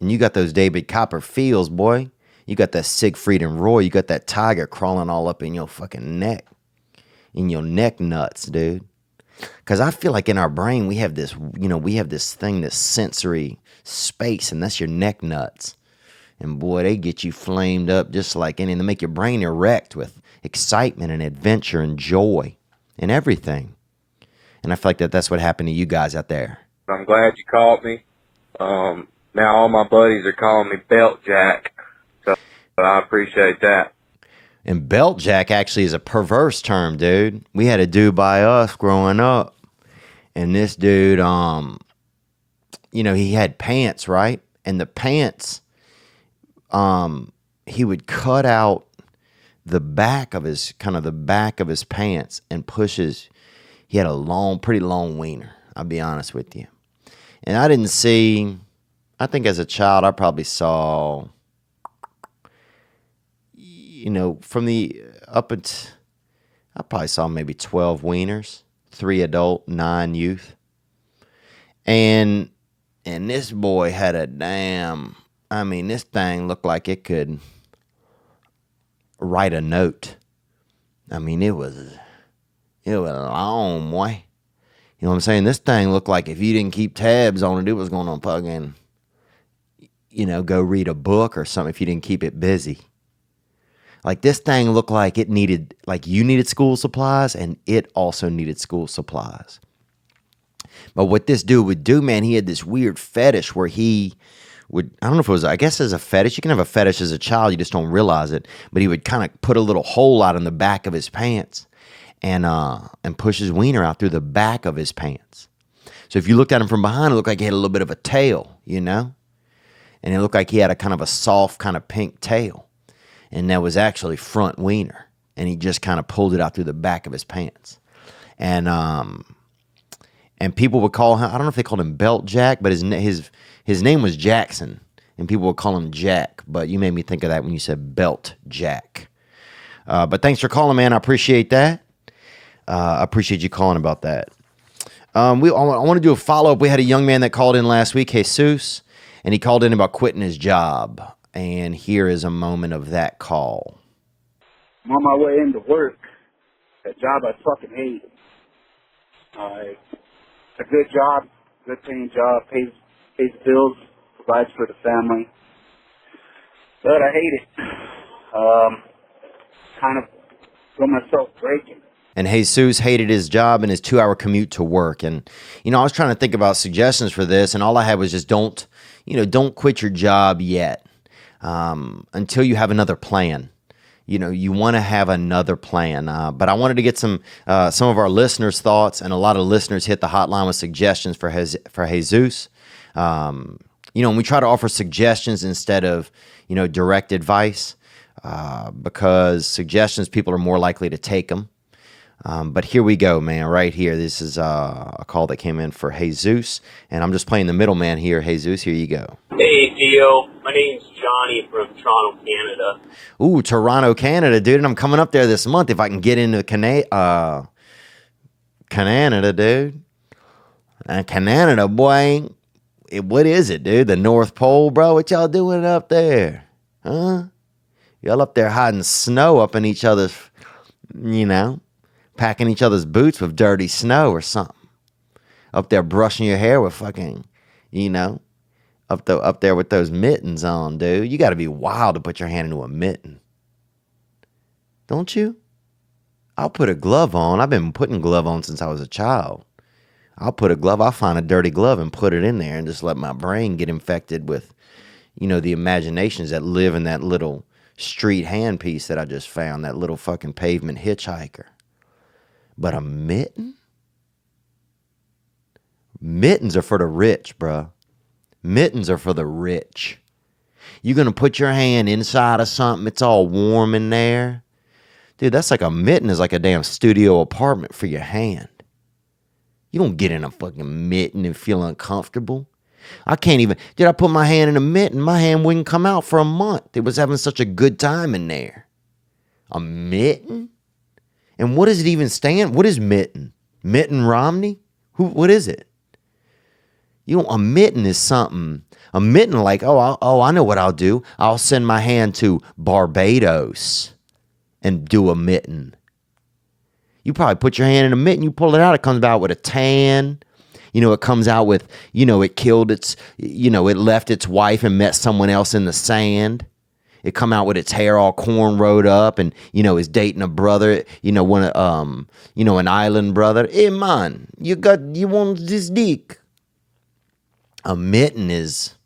And you got those David Copperfields, boy. You got that Siegfried and Roy. You got that tiger crawling all up in your fucking neck. In your neck nuts, dude. Because I feel like in our brain we have this, we have this thing, this sensory space, and that's your neck nuts. And boy, they get you flamed up just like anything. They make your brain erect with excitement and adventure and joy and everything. And I feel like that's what happened to you guys out there. I'm glad you called me. Now all my buddies are calling me Belt Jack, so I appreciate that. And belt jack actually is a perverse term, dude. We had a dude by us growing up, and this dude, he had pants, right? And the pants, he would cut out the back of his pants and he had a pretty long wiener, I'll be honest with you. And I think as a child, I probably saw, from I probably saw maybe 12 wieners, 3 adult, 9 youth. And this boy had this thing looked like it could write a note. It was long, boy. You know what I'm saying? This thing looked like if you didn't keep tabs on it, it was going to fucking, go read a book or something if you didn't keep it busy. Like, this thing looked like you needed school supplies, and it also needed school supplies. But what this dude would do, man, he had this weird fetish where he I don't know if it was, I guess as a fetish, you can have a fetish as a child, you just don't realize it, but he would kind of put a little hole out in the back of his pants and push his wiener out through the back of his pants. So if you looked at him from behind, it looked like he had a little bit of a tail, you know? And it looked like he had a kind of a soft kind of pink tail. And that was actually front wiener. And he just kind of pulled it out through the back of his pants. And people would call him, I don't know if they called him Belt Jack, but his name was Jackson. And people would call him Jack. But you made me think of that when you said Belt Jack. But thanks for calling, man. I appreciate that. I appreciate you calling about that. I want to do a follow-up. We had a young man that called in last week, Jesus, and he called in about quitting his job. And here is a moment of that call. I'm on my way into work. A job I fucking hate. It's a good job, good paying job, pays bills, provides for the family. But I hate it. Kind of feel myself breaking. And Jesus hated his job and his 2-hour commute to work. And, you know, I was trying to think about suggestions for this, and all I had was just don't quit your job yet until you have another plan. You know, you want to have another plan. But I wanted to get some of our listeners' thoughts, and a lot of listeners hit the hotline with suggestions for Jesus. You know, and we try to offer suggestions instead of, you know, direct advice because suggestions, people are more likely to take them. But here we go, man, right here. This is a call that came in for Jesus, and I'm just playing the middleman here. Jesus, here you go. Hey, Theo. My name's Johnny from Toronto, Canada. Ooh, Toronto, Canada, dude. And I'm coming up there this month if I can get into Canada, dude. Canada, boy. What is it, dude? The North Pole, bro? What y'all doing up there? Huh? Y'all up there hiding snow up in each other's, you know, packing each other's boots with dirty snow or something. Up there brushing your hair with fucking, you know, up there with those mittens on, dude. You got to be wild to put your hand into a mitten. Don't you? I'll put a glove on. I've been putting glove on since I was a child. I'll put a glove. I'll find a dirty glove and put it in there and just let my brain get infected with, you know, the imaginations that live in that little street handpiece that I just found, that little fucking pavement hitchhiker. But a mitten? Mittens are for the rich, bruh. Mittens are for the rich. You're going to put your hand inside of something, it's all warm in there. Dude, that's like a mitten is like a damn studio apartment for your hand. You don't get in a fucking mitten and feel uncomfortable. I can't even, did I put my hand in a mitten? My hand wouldn't come out for a month. It was having such a good time in there. A mitten? And what does it even stand? What is mitten? Mitten Romney? What is it? You know, a mitten is something. A mitten like, I know what I'll do. I'll send my hand to Barbados and do a mitten. You probably put your hand in a mitten, you pull it out, it comes out with a tan. You know, it comes out with, you know, it killed its, you know, it left its wife and met someone else in the sand. It come out with its hair all cornrowed up and, you know, is dating a brother, you know, an island brother. Hey, man, you want this dick. A mittens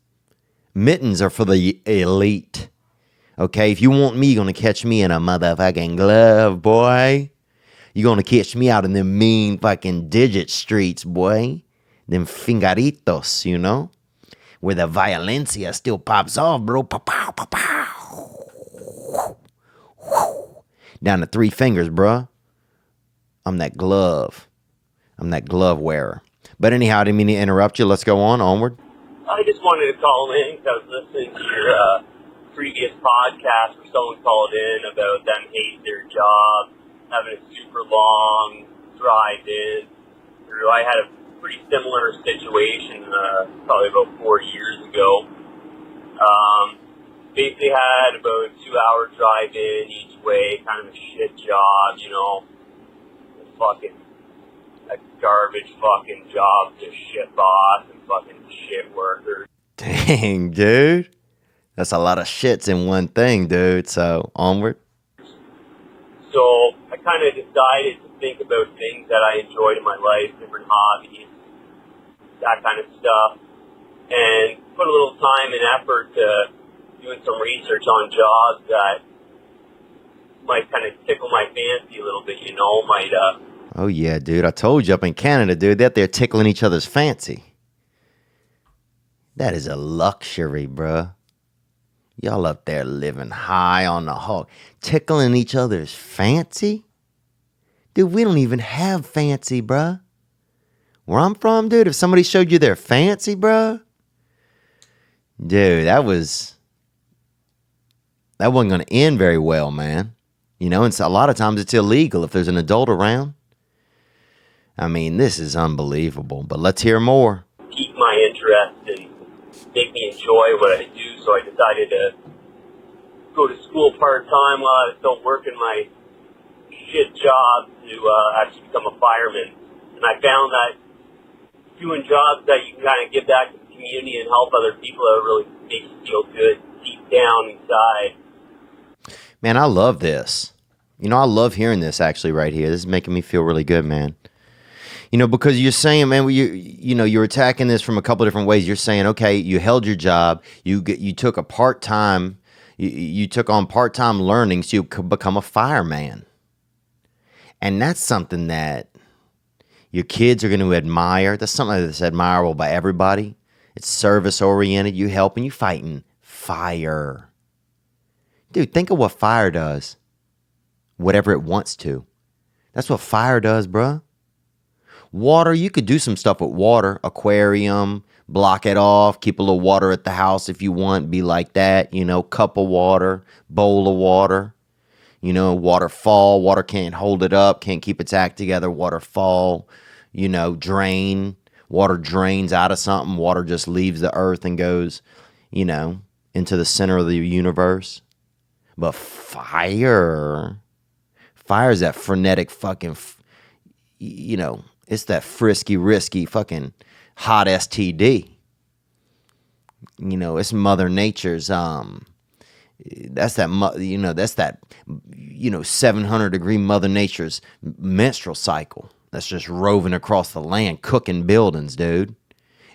are for the elite. Okay, if you want me, you're going to catch me in a motherfucking glove, boy. You're going to catch me out in them mean fucking digit streets, boy. Them fingaritos, you know? Where the violencia still pops off, bro. Pow, pow, pow. Down to 3 fingers, bro. I'm that glove wearer. But anyhow, I didn't mean to interrupt you. Let's go onward. I just wanted to call in because I was listening to your previous podcast where someone called in about them hating their job, having a super long drive-in. I had a pretty similar situation probably about 4 years ago. Basically had about a 2-hour drive-in each way, kind of a shit job, you know, a garbage fucking job, just shit boss and fucking shit worker. Dang, dude. That's a lot of shits in one thing, dude. So, onward. So, I kind of decided to think about things that I enjoyed in my life, different hobbies, that kind of stuff. and put a little time and effort to doing some research on jobs that might kind of tickle my fancy a little bit, you know, Oh, yeah, dude. I told you up in Canada, dude, that they're tickling each other's fancy. That is a luxury, bruh. Y'all up there living high on the hog. Tickling each other's fancy? Dude, we don't even have fancy, bruh. Where I'm from, dude, if somebody showed you their fancy, bruh, dude, that wasn't going to end very well, man. You know, and so a lot of times it's illegal if there's an adult around. I mean, this is unbelievable, but let's hear more. pique my interest and make me enjoy what I do. So I decided to go to school part-time while I was still working my shit job to actually become a fireman. And I found that doing jobs that you can kind of give back to the community and help other people, that really makes you feel good deep down inside. Man, I love this. You know, I love hearing this actually right here. This is making me feel really good, man. You know, because you're saying, man, you're attacking this from a couple different ways. You're saying, okay, you held your job, you took a part-time, you took on part-time learning so you could become a fireman. And that's something that your kids are going to admire. That's something that's admirable by everybody. It's service-oriented. You helping, you fighting fire. Dude, think of what fire does. Whatever it wants to. That's what fire does, bruh. Water, you could do some stuff with water. Aquarium, block it off, keep a little water at the house if you want, be like that. You know, cup of water, bowl of water. You know, waterfall, water can't hold it up, can't keep its act together. Waterfall, you know, drain. Water drains out of something. Water just leaves the earth and goes, you know, into the center of the universe. But fire is that frenetic fucking, you know, it's that frisky, risky fucking hot STD. You know, it's Mother Nature's, that's that 700 degree Mother Nature's menstrual cycle. That's just roving across the land, cooking buildings, dude.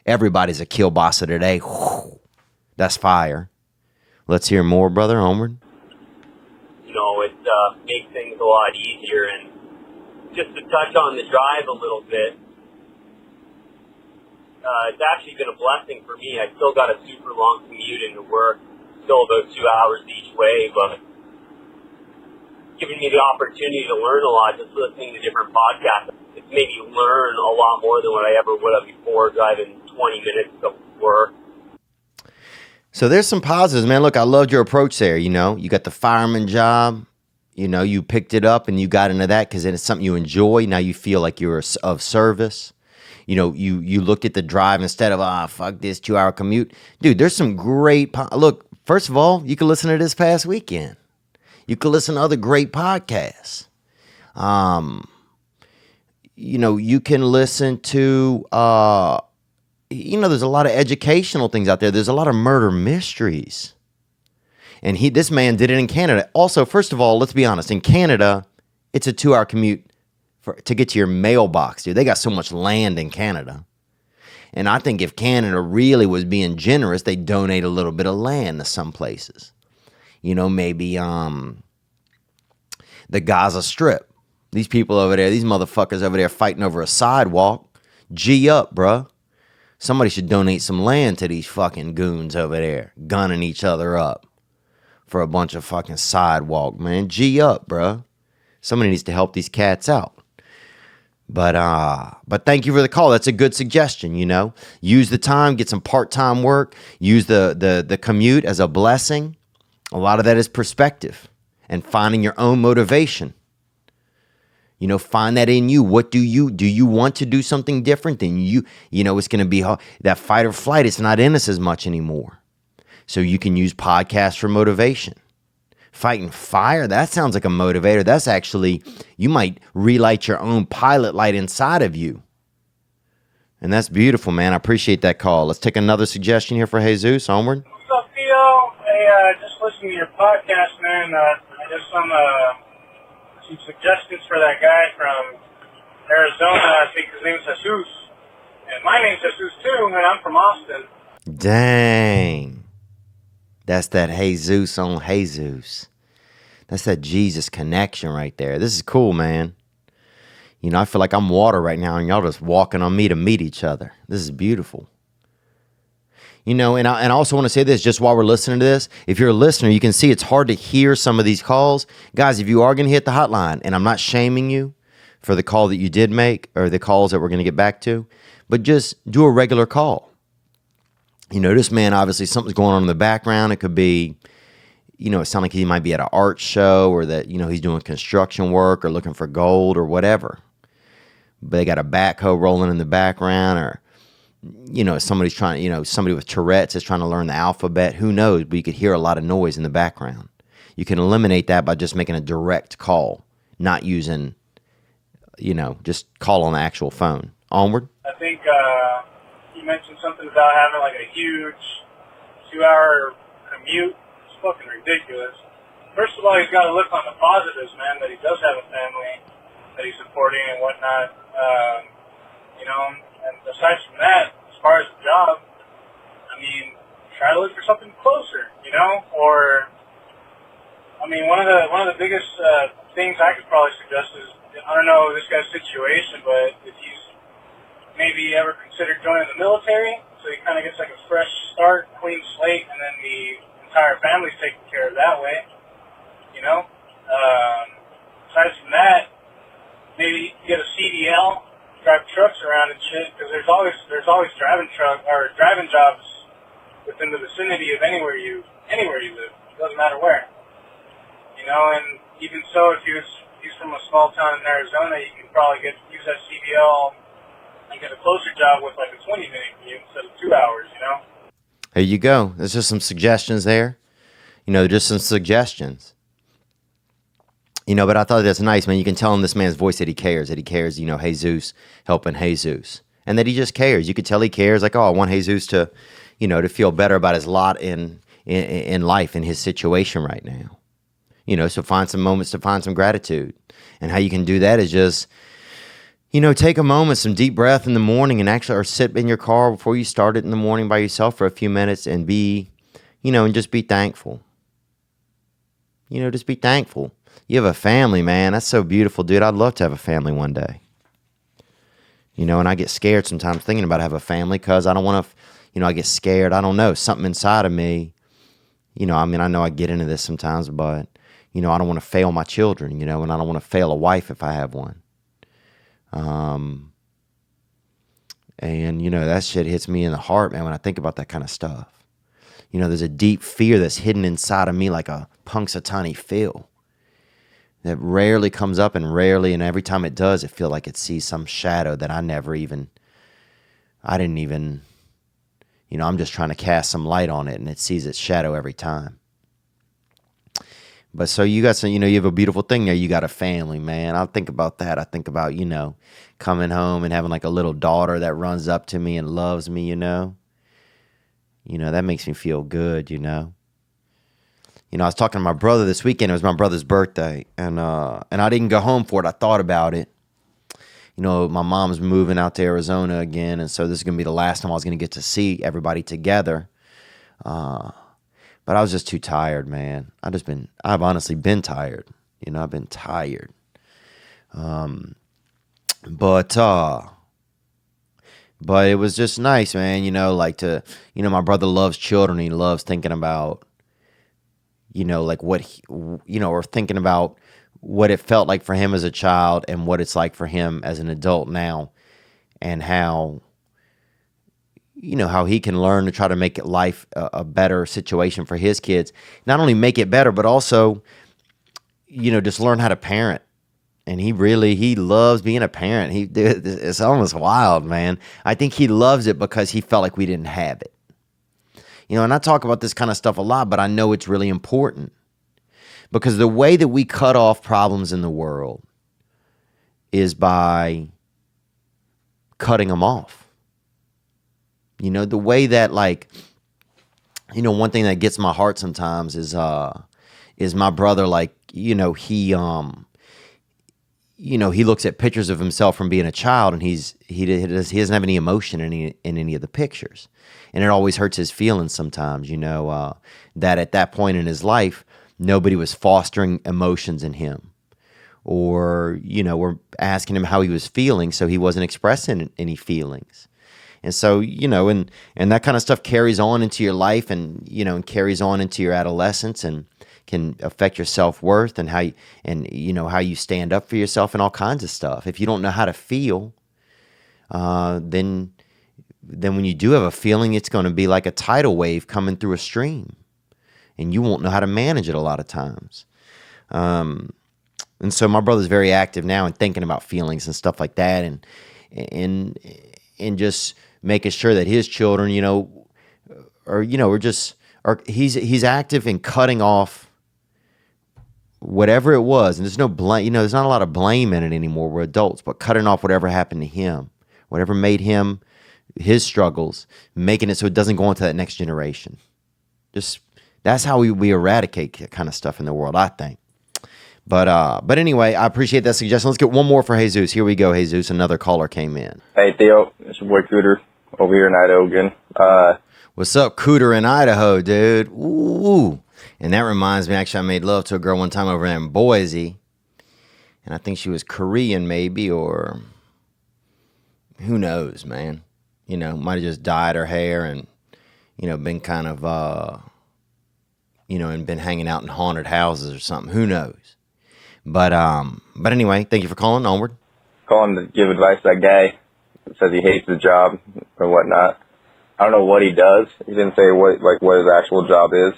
Everybody's a kielbasa today. Whew. That's fire. Let's hear more, brother. Onward. You know, it makes things a lot easier. And just to touch on the drive a little bit, it's actually been a blessing for me. I still got a super long commute into work, still about 2 hours each way, but giving me the opportunity to learn a lot, just listening to different podcasts. It's made me learn a lot more than what I ever would have before driving 20 minutes to work. So there's some positives, man. Look, I loved your approach there. You know, you got the fireman job. You know, you picked it up and you got into that because it's something you enjoy. Now you feel like you're of service. You know, you looked at the drive instead of, fuck this 2 hour commute. Dude, there's some great, look, first of all, you can listen to this past weekend. You can listen to other great podcasts. You know, you can listen to, there's a lot of educational things out there. There's a lot of murder mysteries. And this man did it in Canada. Also, first of all, let's be honest. In Canada, it's a 2 hour commute to get to your mailbox, dude. They got so much land in Canada. And I think if Canada really was being generous, they'd donate a little bit of land to some places. You know, maybe the Gaza Strip. These people over there, these motherfuckers over there fighting over a sidewalk. G up, bruh. Somebody should donate some land to these fucking goons over there, gunning each other up for a bunch of fucking sidewalk, man. G up, bruh. Somebody needs to help these cats out. But thank you for the call. That's a good suggestion, you know. Use the time, get some part-time work. Use the commute as a blessing. A lot of that is perspective and finding your own motivation. You know, find that in you. What do you want to do something different than you know, it's going to be that fight or flight. It's not in us as much anymore. So you can use podcasts for motivation. Fighting fire, that sounds like a motivator. That's actually, you might relight your own pilot light inside of you. And that's beautiful, man. I appreciate that call. Let's take another suggestion here for Jesus. Onward. What's up, Theo? Hey, just listening to your podcast, man. I just some suggestions for that guy from Arizona. I think his name's Jesus. And my name's Jesus, too, and I'm from Austin. Dang. That's that Jesus on Jesus. That's that Jesus connection right there. This is cool, man. You know, I feel like I'm water right now and y'all just walking on me to meet each other. This is beautiful. You know, and I also want to say this just while we're listening to this. If you're a listener, you can see it's hard to hear some of these calls. Guys, if you are going to hit the hotline, and I'm not shaming you for the call that you did make or the calls that we're going to get back to, but just do a regular call. You know, this man, obviously something's going on in the background. It could be, you know, it sounds like he might be at an art show or that, you know, he's doing construction work or looking for gold or whatever. But they got a backhoe rolling in the background, or, you know, somebody's trying, you know, somebody with Tourette's is trying to learn the alphabet. Who knows? But you could hear a lot of noise in the background. You can eliminate that by just making a direct call, not using, you know, just call on the actual phone. Onward. I think you mentioned something about having like a huge 2-hour commute. It's fucking ridiculous. First of all, he's got to look on the positives, man, that he does have a family that he's supporting and whatnot. You know, and aside from that, as far as the job, I mean, try to look for something closer, you know? Or, I mean, one of the biggest things I could probably suggest is, I don't know this guy's situation, but if he's maybe ever considered joining the military, so he kind of gets like a fresh start, clean slate, and then the entire family's taken care of that way, you know? Aside from that, maybe get a CDL, drive trucks around and shit, because there's always driving jobs within the vicinity of anywhere you live. It doesn't matter where, you know. And even so, if he's from a small town in Arizona, you can probably use that CDL and get a closer job with like a 20-minute commute instead of 2 hours, you know. There you go. There's just some suggestions there. You know, just some suggestions. You know, but I thought that's nice, man. You can tell in this man's voice that he cares, you know, Jesus, helping Jesus. And that he just cares. You could tell he cares, like, oh, I want Jesus to, you know, to feel better about his lot in life, in his situation right now. You know, so find some moments to find some gratitude. And how you can do that is just, you know, take a moment, some deep breath in the morning, and actually, or sit in your car before you start it in the morning by yourself for a few minutes and be, you know, and just be thankful. You know, just be thankful. You have a family, man. That's so beautiful, dude. I'd love to have a family one day. You know, and I get scared sometimes thinking about having a family because I don't want to, you know, I get scared. I don't know. Something inside of me, you know, I mean, I know I get into this sometimes, but, you know, I don't want to fail my children, you know, and I don't want to fail a wife if I have one. And, you know, that shit hits me in the heart, man, when I think about that kind of stuff. You know, there's a deep fear that's hidden inside of me like a Punxsutawney Phil. That rarely comes up and every time it does, it feels like it sees some shadow that I didn't even, you know, I'm just trying to cast some light on it and it sees its shadow every time. But so you got some, you know, you have a beautiful thing there. You got a family, man. I think about that. I think about, you know, coming home and having like a little daughter that runs up to me and loves me, you know. You know, that makes me feel good, you know. You know, I was talking to my brother this weekend. It was my brother's birthday, and I didn't go home for it. I thought about it. You know, my mom's moving out to Arizona again, and so this is going to be the last time I was going to get to see everybody together. But I was just too tired, man. I've honestly been tired. You know, I've been tired. But it was just nice, man. You know, like my brother loves children. He loves thinking about, you know, like or thinking about what it felt like for him as a child and what it's like for him as an adult now, and how, you know, how he can learn to try to make life a better situation for his kids. Not only make it better, but also, you know, just learn how to parent. And he loves being a parent. It's almost wild, man. I think he loves it because he felt like we didn't have it. You know, and I talk about this kind of stuff a lot, but I know it's really important. Because the way that we cut off problems in the world is by cutting them off. You know, the way that, like, you know, one thing that gets my heart sometimes is my brother, like, you know, he he looks at pictures of himself from being a child, and he doesn't have any emotion in any of the pictures, and it always hurts his feelings sometimes. That at that point in his life, nobody was fostering emotions in him, or were asking him how he was feeling, so he wasn't expressing any feelings. And so, and that kind of stuff carries on into your life, and carries on into your adolescence, and can affect your self-worth and how you stand up for yourself and all kinds of stuff. If you don't know how to feel, then when you do have a feeling, it's going to be like a tidal wave coming through a stream, and you won't know how to manage it a lot of times. And so my brother's very active now in thinking about feelings and stuff like that, and just making sure that his children, he's active in cutting off whatever it was. And there's no blame, there's not a lot of blame in it anymore. We're adults, but cutting off whatever happened to him, whatever made him, his struggles, making it so it doesn't go into that next generation. That's how we eradicate that kind of stuff in the world, I think. But anyway, I appreciate that suggestion. Let's get one more for Jesus. Here we go, Jesus. Another caller came in. Hey, Theo. It's your boy Cooter over here in Idaho again. What's up, Cooter in Idaho, dude? Ooh. And that reminds me, actually, I made love to a girl one time over there in Boise. And I think she was Korean, maybe, or who knows, man. Might have just dyed her hair and, been kind of, and been hanging out in haunted houses or something. Who knows? But anyway, thank you for calling. Onward. Calling to give advice to that guy that says he hates the job or whatnot. I don't know what he does. He didn't say what his actual job is.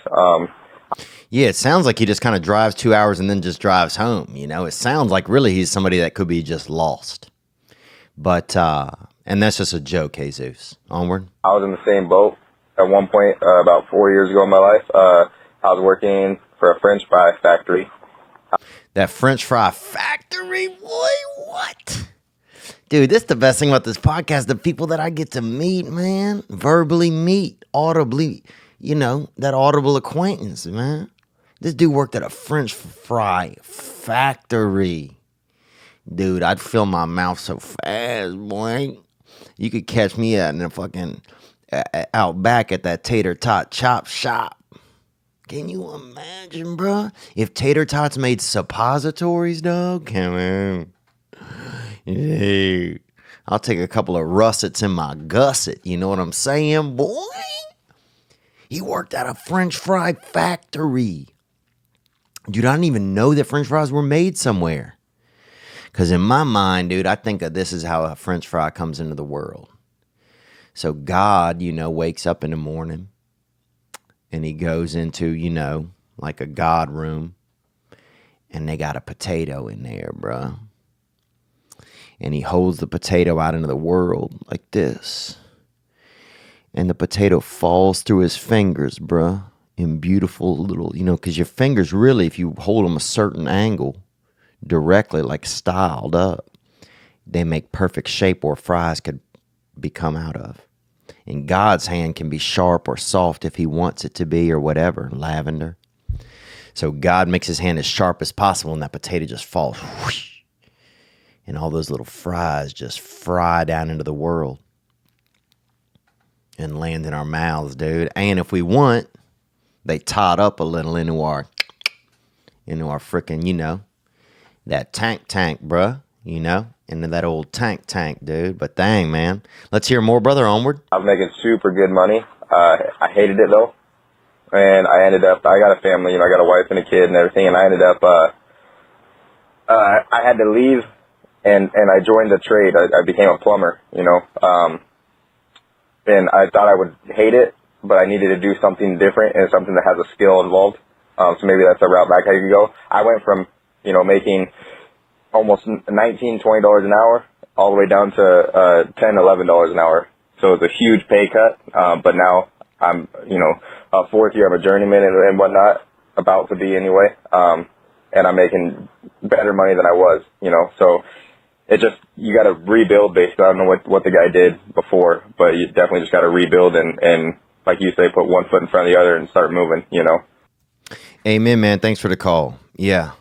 Yeah, it sounds like he just kind of drives 2 hours and then just drives home. It sounds like really he's somebody that could be just lost. But and that's just a joke, Jesus. Onward. I was in the same boat at one point about 4 years ago in my life. I was working for a French fry factory. That French fry factory, boy, what? Dude, this is the best thing about this podcast. The people that I get to meet, man, verbally meet, audibly, that audible acquaintance, man. This dude worked at a French fry factory. Dude, I'd fill my mouth so fast, boy. You could catch me in the fucking out back at that tater tot chop shop. Can you imagine, bro? If tater tots made suppositories, dog? Come on. Hey, I'll take a couple of russets in my gusset. You know what I'm saying, boy? He worked at a French fry factory. Dude, I didn't even know that French fries were made somewhere. Because in my mind, dude, I think of this is how a French fry comes into the world. So God, wakes up in the morning. And he goes into, like a God room. And they got a potato in there, bro. And he holds the potato out into the world like this. And the potato falls through his fingers, bro. In beautiful little, because your fingers really, if you hold them a certain angle, directly, like styled up, they make perfect shape where fries could become out of. And God's hand can be sharp or soft if he wants it to be, or whatever, lavender. So God makes his hand as sharp as possible, and that potato just falls. Whoosh, and all those little fries just fry down into the world and land in our mouths, dude. And if we want, they tot up a little into our frickin', that tank, bruh, into that old tank, dude. But dang, man. Let's hear more, brother. Onward. I was making super good money. I hated it, though. And I got a family, I got a wife and a kid and everything, and I ended up, I had to leave, and I joined the trade. I became a plumber, and I thought I would hate it, but I needed to do something different and something that has a skill involved. So maybe that's a route back I could go. I went from, making almost $19, $20 an hour all the way down to $10, $11 an hour. So it's a huge pay cut, but now I'm, a fourth year, I'm a journeyman and whatnot, about to be anyway, and I'm making better money than I was, so it just, you got to rebuild basically. I don't know what the guy did before, but you definitely just got to rebuild and like you say, put one foot in front of the other and start moving, Amen, man. Thanks for the call. Yeah,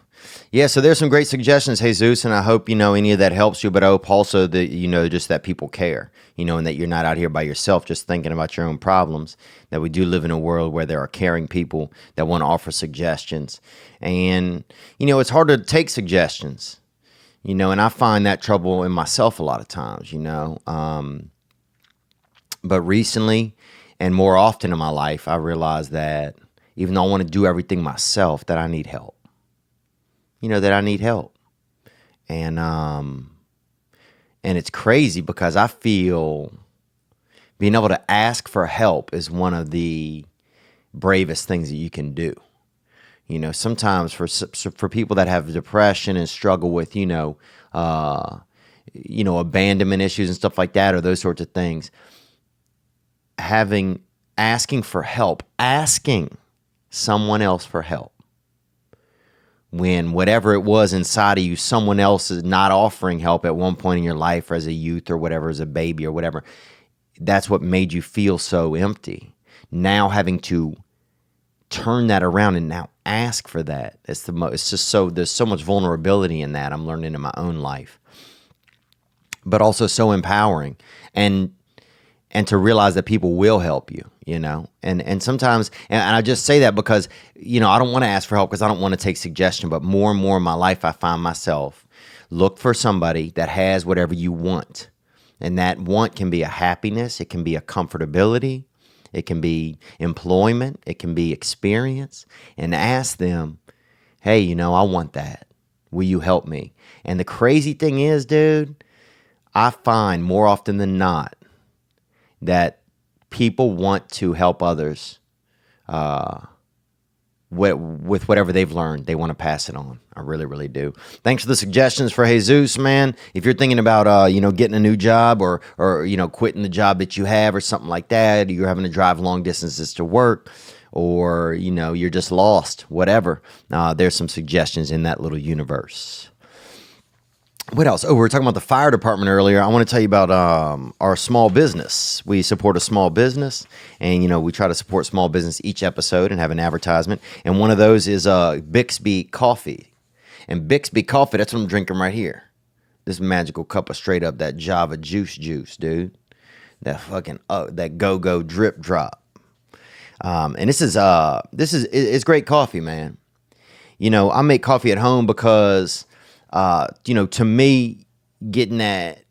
Yeah, so there's some great suggestions, Jesus, and I hope, any of that helps you, but I hope also that, just that people care, and that you're not out here by yourself just thinking about your own problems, that we do live in a world where there are caring people that want to offer suggestions. And, it's hard to take suggestions, and I find that trouble in myself a lot of times, but recently and more often in my life, I realized that even though I want to do everything myself, that I need help. That I need help. And it's crazy because I feel being able to ask for help is one of the bravest things that you can do. Sometimes for people that have depression and struggle with, abandonment issues and stuff like that, or those sorts of things, asking for help, asking someone else for help, when whatever it was inside of you, someone else is not offering help at one point in your life, or as a youth or whatever, as a baby or whatever, that's what made you feel so empty. Now having to turn that around and now ask for that. It's just so, there's so much vulnerability in that I'm learning in my own life, but also so empowering. And to realize that people will help you, and sometimes, and I just say that because, I don't want to ask for help because I don't want to take suggestion, but more and more in my life, I find myself look for somebody that has whatever you want. And that want can be a happiness. It can be a comfortability. It can be employment. It can be experience, and ask them, hey, I want that. Will you help me? And the crazy thing is, dude, I find more often than not, that people want to help others with whatever they've learned. They want to pass it on. I really, really do. Thanks for the suggestions for Jesus, man. If you're thinking about, getting a new job or quitting the job that you have or something like that, or you're having to drive long distances to work, or, you're just lost, whatever, there's some suggestions in that little universe. What else? Oh, we were talking about the fire department earlier. I want to tell you about our small business. We support a small business, and, we try to support small business each episode and have an advertisement. And one of those is Bixby Coffee. And Bixby Coffee, that's what I'm drinking right here. This magical cup of straight up that Java juice, dude. That fucking, that go-go drip drop. And this is it's great coffee, man. I make coffee at home because... to me, getting that,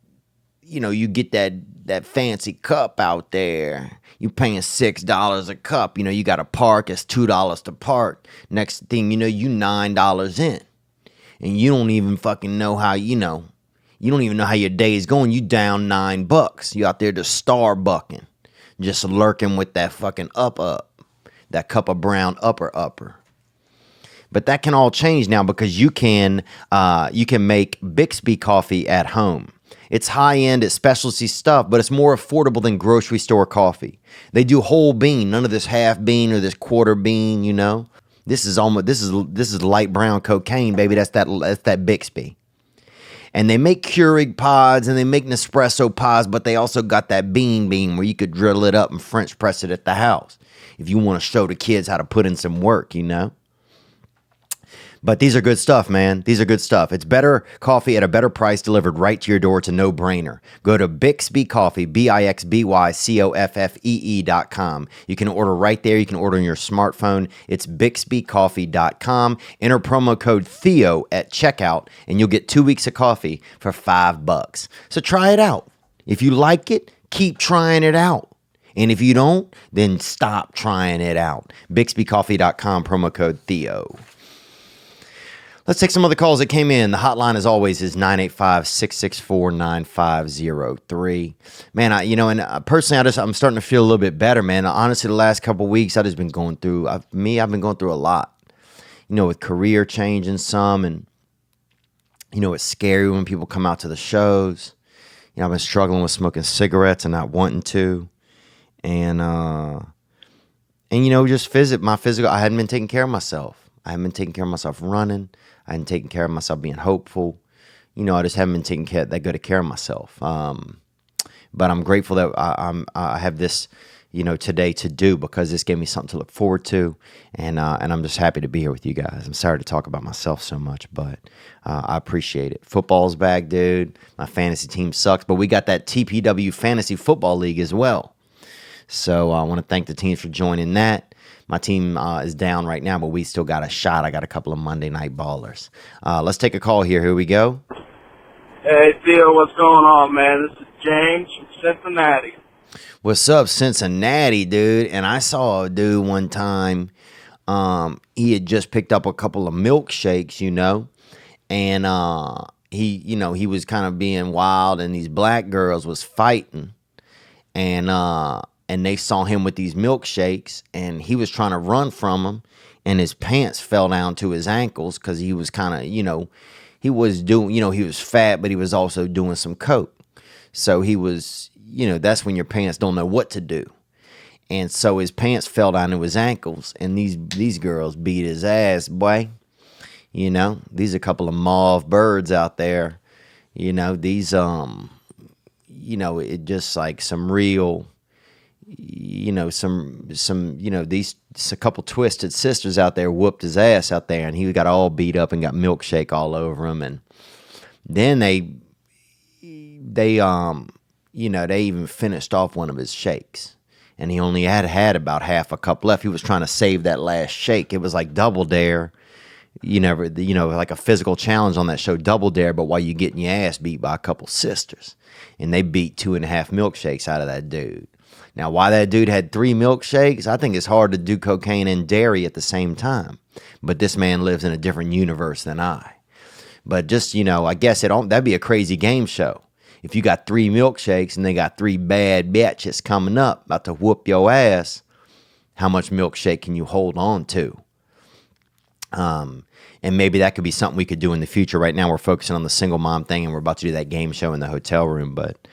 you get that fancy cup out there, you paying $6 a cup, you got to park, it's $2 to park. Next thing you know, you $9 in, and you don't even fucking know how, you don't even know how your day is going. You down $9. You out there just starbucking, just lurking with that fucking up, that cup of brown upper. But that can all change now because you can make Bixby coffee at home. It's high-end, it's specialty stuff, but it's more affordable than grocery store coffee. They do whole bean, none of this half bean or this quarter bean, This is light brown cocaine, baby. That's that Bixby. And they make Keurig pods and they make Nespresso pods, but they also got that bean where you could drill it up and French press it at the house if you want to show the kids how to put in some work, But these are good stuff, man. These are good stuff. It's better coffee at a better price delivered right to your door. It's a no-brainer. Go to Bixby Coffee, BixbyCoffee.com. You can order right there. You can order on your smartphone. It's BixbyCoffee.com. Enter promo code Theo at checkout, and you'll get 2 weeks of coffee for $5. So try it out. If you like it, keep trying it out. And if you don't, then stop trying it out. BixbyCoffee.com, promo code Theo. Let's take some other calls that came in. The hotline, as always, is 985-664-9503. Man, personally, I'm starting to feel a little bit better, man. Honestly, the last couple of weeks, I've just been going through, I've been going through a lot, with career change and some, and, it's scary when people come out to the shows. I've been struggling with smoking cigarettes and not wanting to. And just my physical, I hadn't been taking care of myself. I haven't been taking care of myself running. I hadn't taken care of myself being hopeful. I just haven't been taking that good of care of myself. But I'm grateful that I have this, today to do, because this gave me something to look forward to, and I'm just happy to be here with you guys. I'm sorry to talk about myself so much, but I appreciate it. Football's back, dude. My fantasy team sucks, but we got that TPW Fantasy Football League as well. So I want to thank the teams for joining that. My team is down right now, but we still got a shot. I got a couple of Monday night ballers. Let's take a call here. Here we go. Hey, Theo, what's going on, man? This is James from Cincinnati. What's up, Cincinnati, dude? And I saw a dude one time. He had just picked up a couple of milkshakes, and he was kind of being wild, and these black girls was fighting, and they saw him with these milkshakes, and he was trying to run from them, and his pants fell down to his ankles because he was kind of, he was doing, he was fat, but he was also doing some coke. So he was, that's when your pants don't know what to do. And so his pants fell down to his ankles, and these girls beat his ass, boy. These are a couple of mauve birds out there. These, it just like some real, these a couple twisted sisters out there whooped his ass out there, and he got all beat up and got milkshake all over him. And then they even finished off one of his shakes, and he only had about half a cup left. He was trying to save that last shake. It was like Double Dare, like a physical challenge on that show, Double Dare, but while you getting your ass beat by a couple sisters, and they beat 2.5 milkshakes out of that dude. Now, why that dude had 3 milkshakes, I think it's hard to do cocaine and dairy at the same time. But this man lives in a different universe than I. But just, I guess that'd be a crazy game show. If you got 3 milkshakes and they got 3 bad bitches coming up about to whoop your ass, how much milkshake can you hold on to? And maybe that could be something we could do in the future. Right now we're focusing on the single mom thing, and we're about to do that game show in the hotel room. But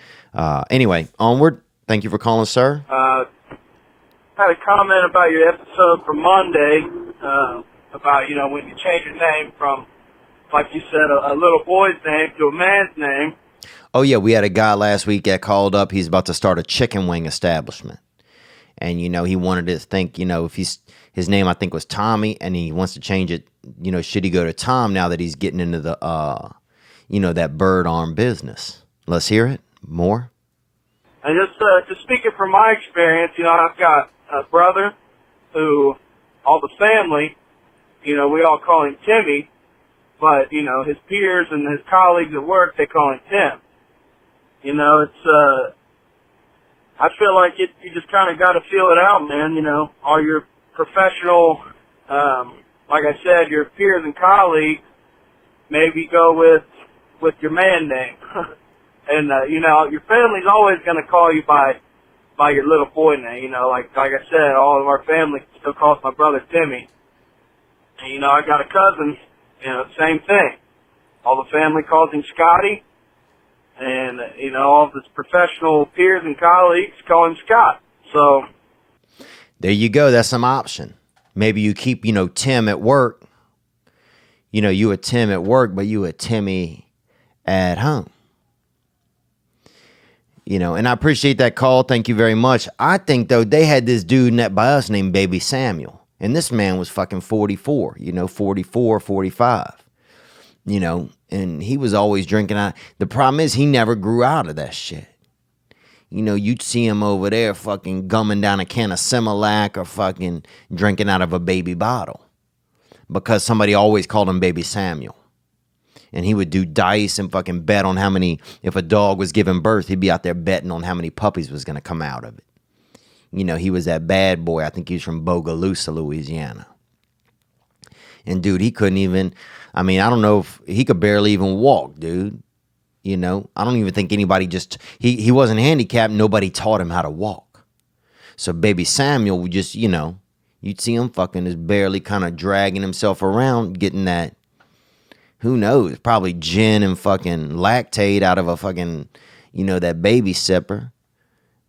anyway, onward. Thank you for calling, sir. Had a comment about your episode from Monday, about, when you change your name from, like you said, a little boy's name to a man's name. Oh, yeah, we had a guy last week that called up. He's about to start a chicken wing establishment. And, he wanted to think, if his name, I think, was Tommy, and he wants to change it, should he go to Tom now that he's getting into the, that bird arm business? Let's hear it. More? And just speaking from my experience, I've got a brother who, all the family, we all call him Timmy, but, his peers and his colleagues at work, they call him Tim. I feel like you just kind of got to feel it out, man. All your professional, like I said, your peers and colleagues, maybe go with your man name. And, your family's always going to call you by your little boy name. Like I said, all of our family still calls my brother Timmy. And, I got a cousin, same thing. All the family calls him Scotty. And, all of his professional peers and colleagues call him Scott. So there you go. That's some option. Maybe you keep, Tim at work. You a Tim at work, but you a Timmy at home. And I appreciate that call. Thank you very much. I think, though, they had this dude net by us named Baby Samuel. And this man was fucking 44, 44, 45. And he was always drinking out. The problem is he never grew out of that shit. You'd see him over there fucking gumming down a can of Similac or fucking drinking out of a baby bottle. Because somebody always called him Baby Samuel. And he would do dice and fucking bet on how many, if a dog was giving birth, he'd be out there betting on how many puppies was going to come out of it. He was that bad boy. I think he was from Bogalusa, Louisiana. And dude, he couldn't even, I don't know if he could barely even walk, dude. I don't even think anybody he wasn't handicapped. Nobody taught him how to walk. So Baby Samuel would just, you'd see him fucking just barely kind of dragging himself around, getting that, who knows, probably gin and fucking lactate out of a fucking, that baby sipper,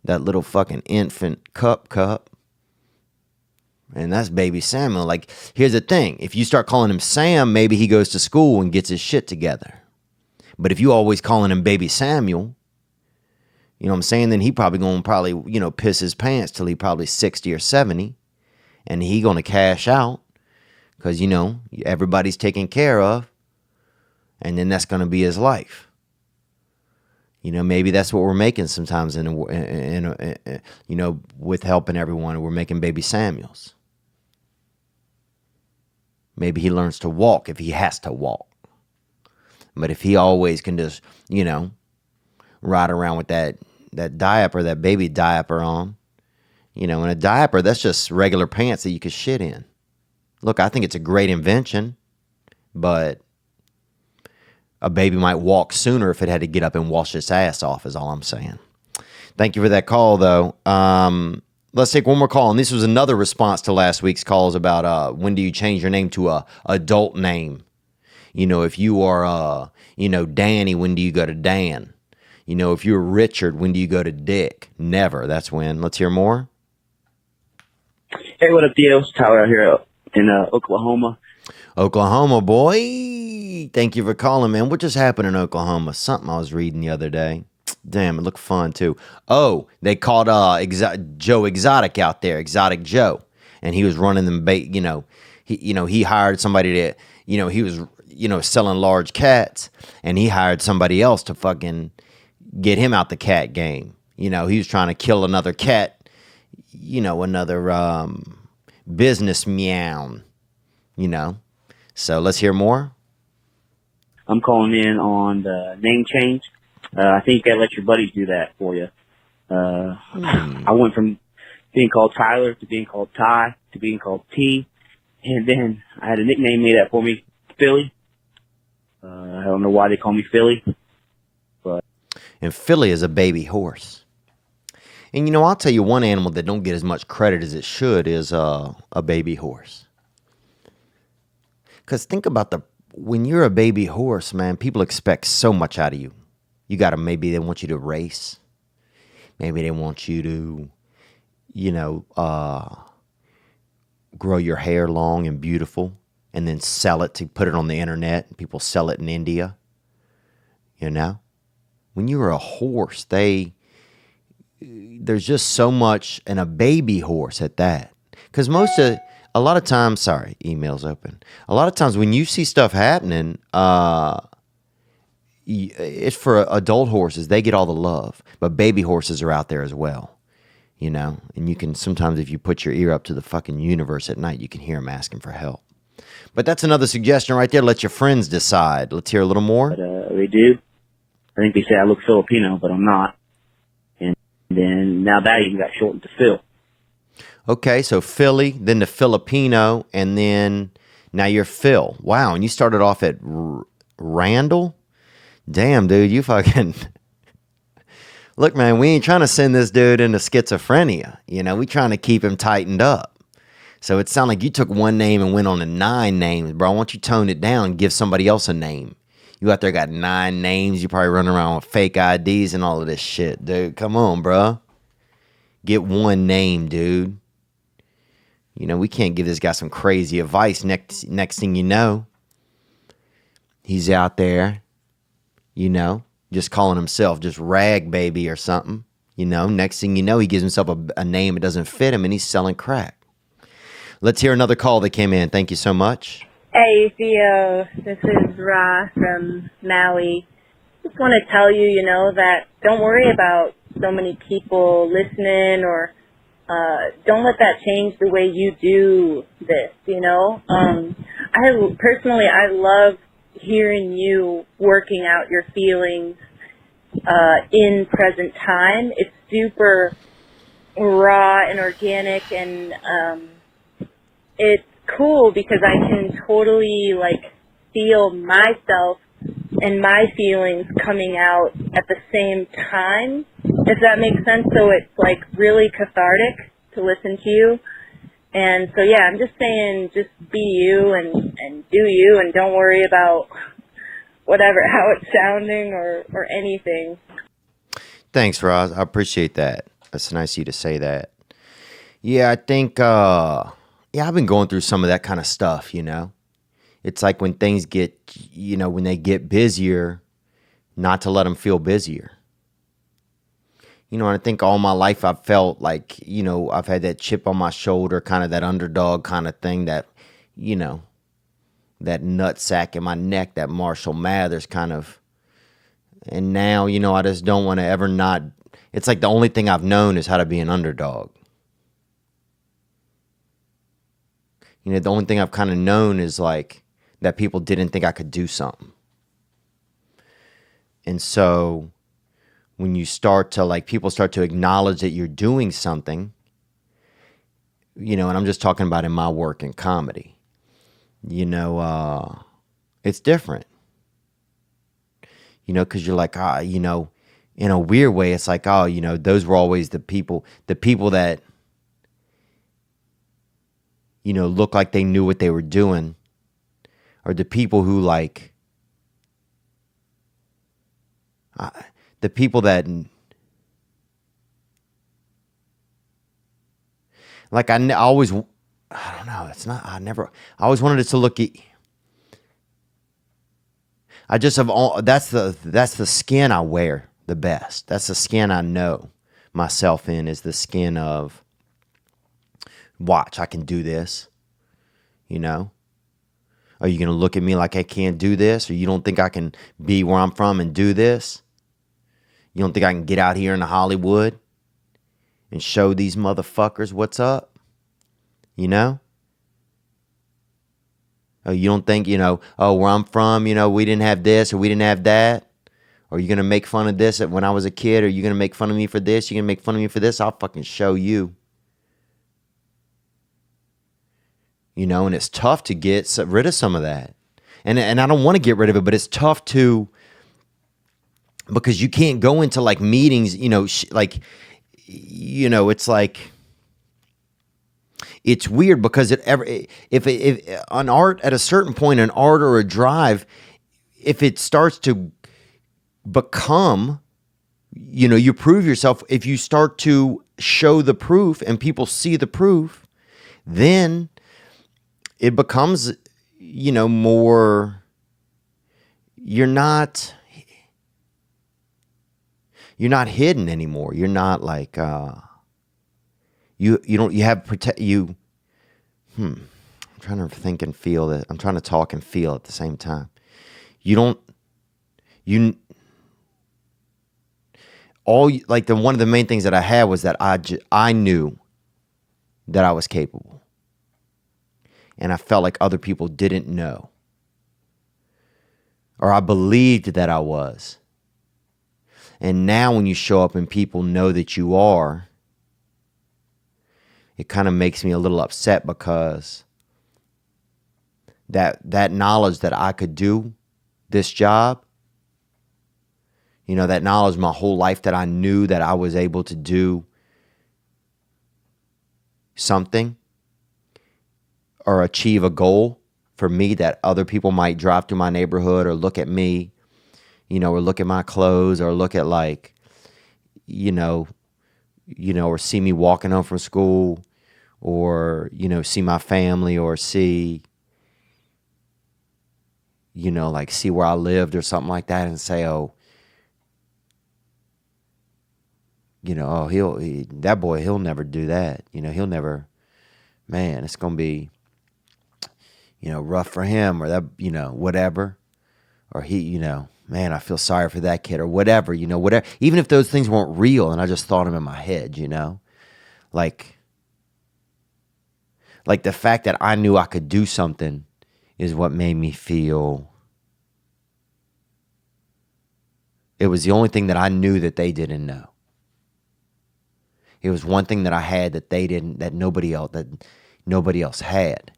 that little fucking infant cup. And that's Baby Samuel. Like, here's the thing. If you start calling him Sam, maybe he goes to school and gets his shit together. But if you always calling him Baby Samuel, You know what I'm saying? Then he probably going to piss his pants till he probably 60 or 70. And he going to cash out because, everybody's taken care of. And then that's going to be his life. Maybe that's what we're making sometimes with helping everyone. We're making baby Samuels. Maybe he learns to walk if he has to walk. But if he always can just, ride around with that diaper, that baby diaper on, and a diaper, that's just regular pants that you could shit in. Look, I think it's a great invention, but a baby might walk sooner if it had to get up and wash its ass off, is all I'm saying. Thank you for that call, though. Let's take one more call. And this was another response to last week's calls about when do you change your name to a adult name? If you are, Danny, when do you go to Dan? If you're Richard, when do you go to Dick? Never. That's when. Let's hear more. Hey, what up, Theo? It's Tyler out here in Oklahoma. Oklahoma, boy. Thank you for calling, man. What just happened in Oklahoma? Something I was reading the other day. Damn, it looked fun, too. Oh, they called Joe Exotic out there, Exotic Joe. And he was running them, he hired somebody to, he was, selling large cats. And he hired somebody else to fucking get him out the cat game. He was trying to kill another cat, another business meow, So let's hear more. I'm calling in on the name change. I think you gotta let your buddies do that for you. I went from being called Tyler to being called Ty to being called T, and then I had a nickname made up for me, Philly. I don't know why they call me Philly, but and Philly is a baby horse. And I'll tell you one animal that don't get as much credit as it should is a baby horse. Because think about when you're a baby horse, man, people expect so much out of you. Maybe they want you to race. Maybe they want you to, grow your hair long and beautiful and then sell it to put it on the internet. People sell it in India. When you're a horse, there's just so much, and a baby horse at that. Because a lot of times, sorry, email's open. A lot of times when you see stuff happening, it's for adult horses. They get all the love, but baby horses are out there as well, and you can sometimes, if you put your ear up to the fucking universe at night, you can hear them asking for help. But that's another suggestion right there. Let your friends decide. Let's hear a little more. But they do. I think they say I look Filipino, but I'm not. And then now that even got shortened to Phil. Okay, so Philly, then the Filipino, and then now you're Phil. Wow, and you started off at Randall? Damn, dude, you fucking... Look, man, we ain't trying to send this dude into schizophrenia. We trying to keep him tightened up. So it sounded like you took one name and went on to 9 names, bro. Why don't you tone it down and give somebody else a name? You out there got 9 names. You probably running around with fake IDs and all of this shit, dude. Come on, bro. Get one name, dude. We can't give this guy some crazy advice. Next thing you know, he's out there, just calling himself just Rag Baby or something. Next thing you know, he gives himself a name that doesn't fit him, and he's selling crack. Let's hear another call that came in. Thank you so much. Hey, Theo. This is Ra from Maui. Just want to tell you, that don't worry about so many people listening or don't let that change the way you do this, I love hearing you working out your feelings in present time. It's super raw and organic, and it's cool because I can totally feel myself and my feelings coming out at the same time, if that makes sense. So it's really cathartic to listen to you. And so yeah, I'm just saying, just be you and do you, and don't worry about how it's sounding or anything. Thanks, Roz. I appreciate that. That's nice of you to say that. Yeah, I think I've been going through some of that kind of stuff, It's like when things get, when they get busier, not to let them feel busier. You know, and I think all my life I've felt like, you know, I've had that chip on my shoulder, kind of that underdog kind of thing, that, you know, that nutsack in my neck, that Marshall Mathers kind of. And now, you know, I just don't want to ever not. It's like the only thing I've known is how to be an underdog. You know, the only thing I've kind of known is like that people didn't think I could do something. And so when you start to like, people start to acknowledge that you're doing something, you know, and I'm just talking about in my work in comedy, you know, it's different. You know, because you're like, you know, in a weird way, it's like, you know, those were always the people that, you know, look like they knew what they were doing, or the people who like, the people that, like, I always, I don't know, it's not, I always wanted it to look, I just have all, that's the skin I wear the best. That's the skin I know myself in, is the skin of, watch, I can do this, you know? Are you going to look at me like I can't do this? Or you don't think I can be where I'm from and do this? You don't think I can get out here in Hollywood and show these motherfuckers what's up? You know? Oh, you don't think, you know, where I'm from, you know, we didn't have this or we didn't have that? Or you're going to make fun of this when I was a kid? Or you're going to make fun of me for this? You're going to make fun of me for this? I'll fucking show you. You know, and it's tough to get rid of some of that. And I don't want to get rid of it, but it's tough to, because you can't go into like meetings, you know, like, you know, it's like, it's weird because if an art, at a certain point, an art or a drive, if it starts to become, you know, you prove yourself, if you start to show the proof and people see the proof, then it becomes, you know, more, you're not hidden anymore. You're not like, I'm trying to think and feel that. I'm trying to talk and feel at the same time. One of the main things that I had was that I knew that I was capable. And I felt like other people didn't know. Or I believed that I was. And now when you show up and people know that you are, it kind of makes me a little upset, because that knowledge that I could do this job, you know, that knowledge my whole life that I knew that I was able to do something or achieve a goal for me, that other people might drive through my neighborhood or look at me, you know, or look at my clothes, or look at like, you know, or see me walking home from school, or, you know, see my family, or see, you know, like see where I lived or something like that, and say, oh, you know, that boy, he'll never do that. You know, he'll never, man, it's going to be, you know, rough for him, or that, you know, whatever. Or he, you know, man, I feel sorry for that kid, or whatever, you know, whatever. Even if those things weren't real and I just thought them in my head, you know, like the fact that I knew I could do something is what made me feel. It was the only thing that I knew that they didn't know. It was one thing that I had that they didn't, that nobody else had.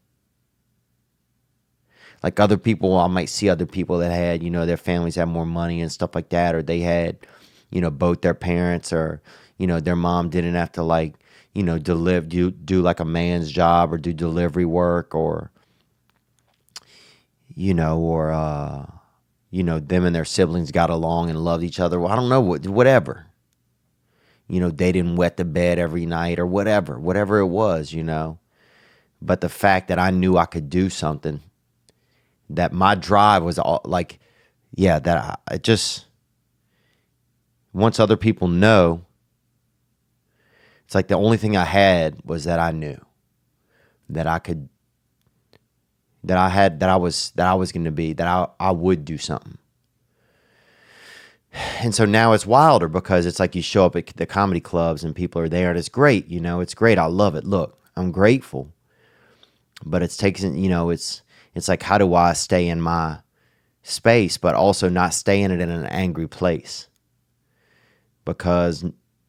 Like other people, I might see other people that had, you know, their families had more money and stuff like that, or they had, you know, both their parents, or, you know, their mom didn't have to, like, you know, do like a man's job, or do delivery work, or, you know, or, you know, them and their siblings got along and loved each other. Well, I don't know, whatever. You know, they didn't wet the bed every night, or whatever it was, you know. But the fact that I knew I could do something, that my drive was all, like, yeah, that I just, once other people know It's like the only thing I had was that I knew that I could, that I was going to be, that I would do something. And so now it's wilder because it's like you show up at the comedy clubs and people are there and it's great. You know, it's great. I love it. Look, I'm grateful, but it's taking, you know, it's like, how do I stay in my space, but also not stay in it in an angry place? Because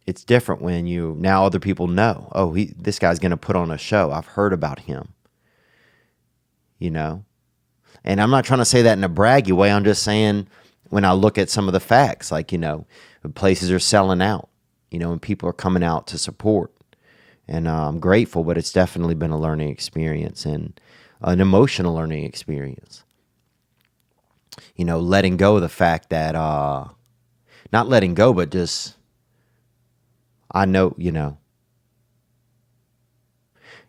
it's different when now other people know, oh, this guy's going to put on a show. I've heard about him, you know? And I'm not trying to say that in a braggy way. I'm just saying, when I look at some of the facts, like, you know, places are selling out, you know, and people are coming out to support. And I'm grateful, but it's definitely been a learning experience and an emotional learning experience. You know, letting go of the fact that, not letting go, but just, I know, you know,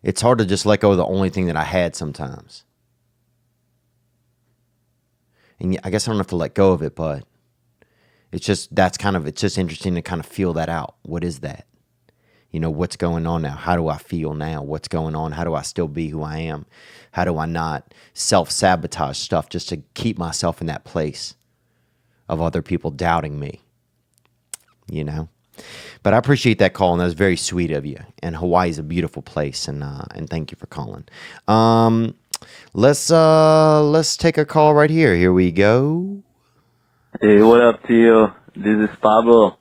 it's hard to just let go of the only thing that I had sometimes. And I guess I don't have to let go of it, but it's just, it's just interesting to kind of feel that out. What is that? You know, what's going on now? How do I feel now? What's going on? How do I still be who I am? How do I not self-sabotage stuff just to keep myself in that place of other people doubting me? You know? But I appreciate that call, and that was very sweet of you. And Hawaii is a beautiful place, and thank you for calling. Let's take a call right here. Here we go. Hey, what up, Theo? This is Pablo,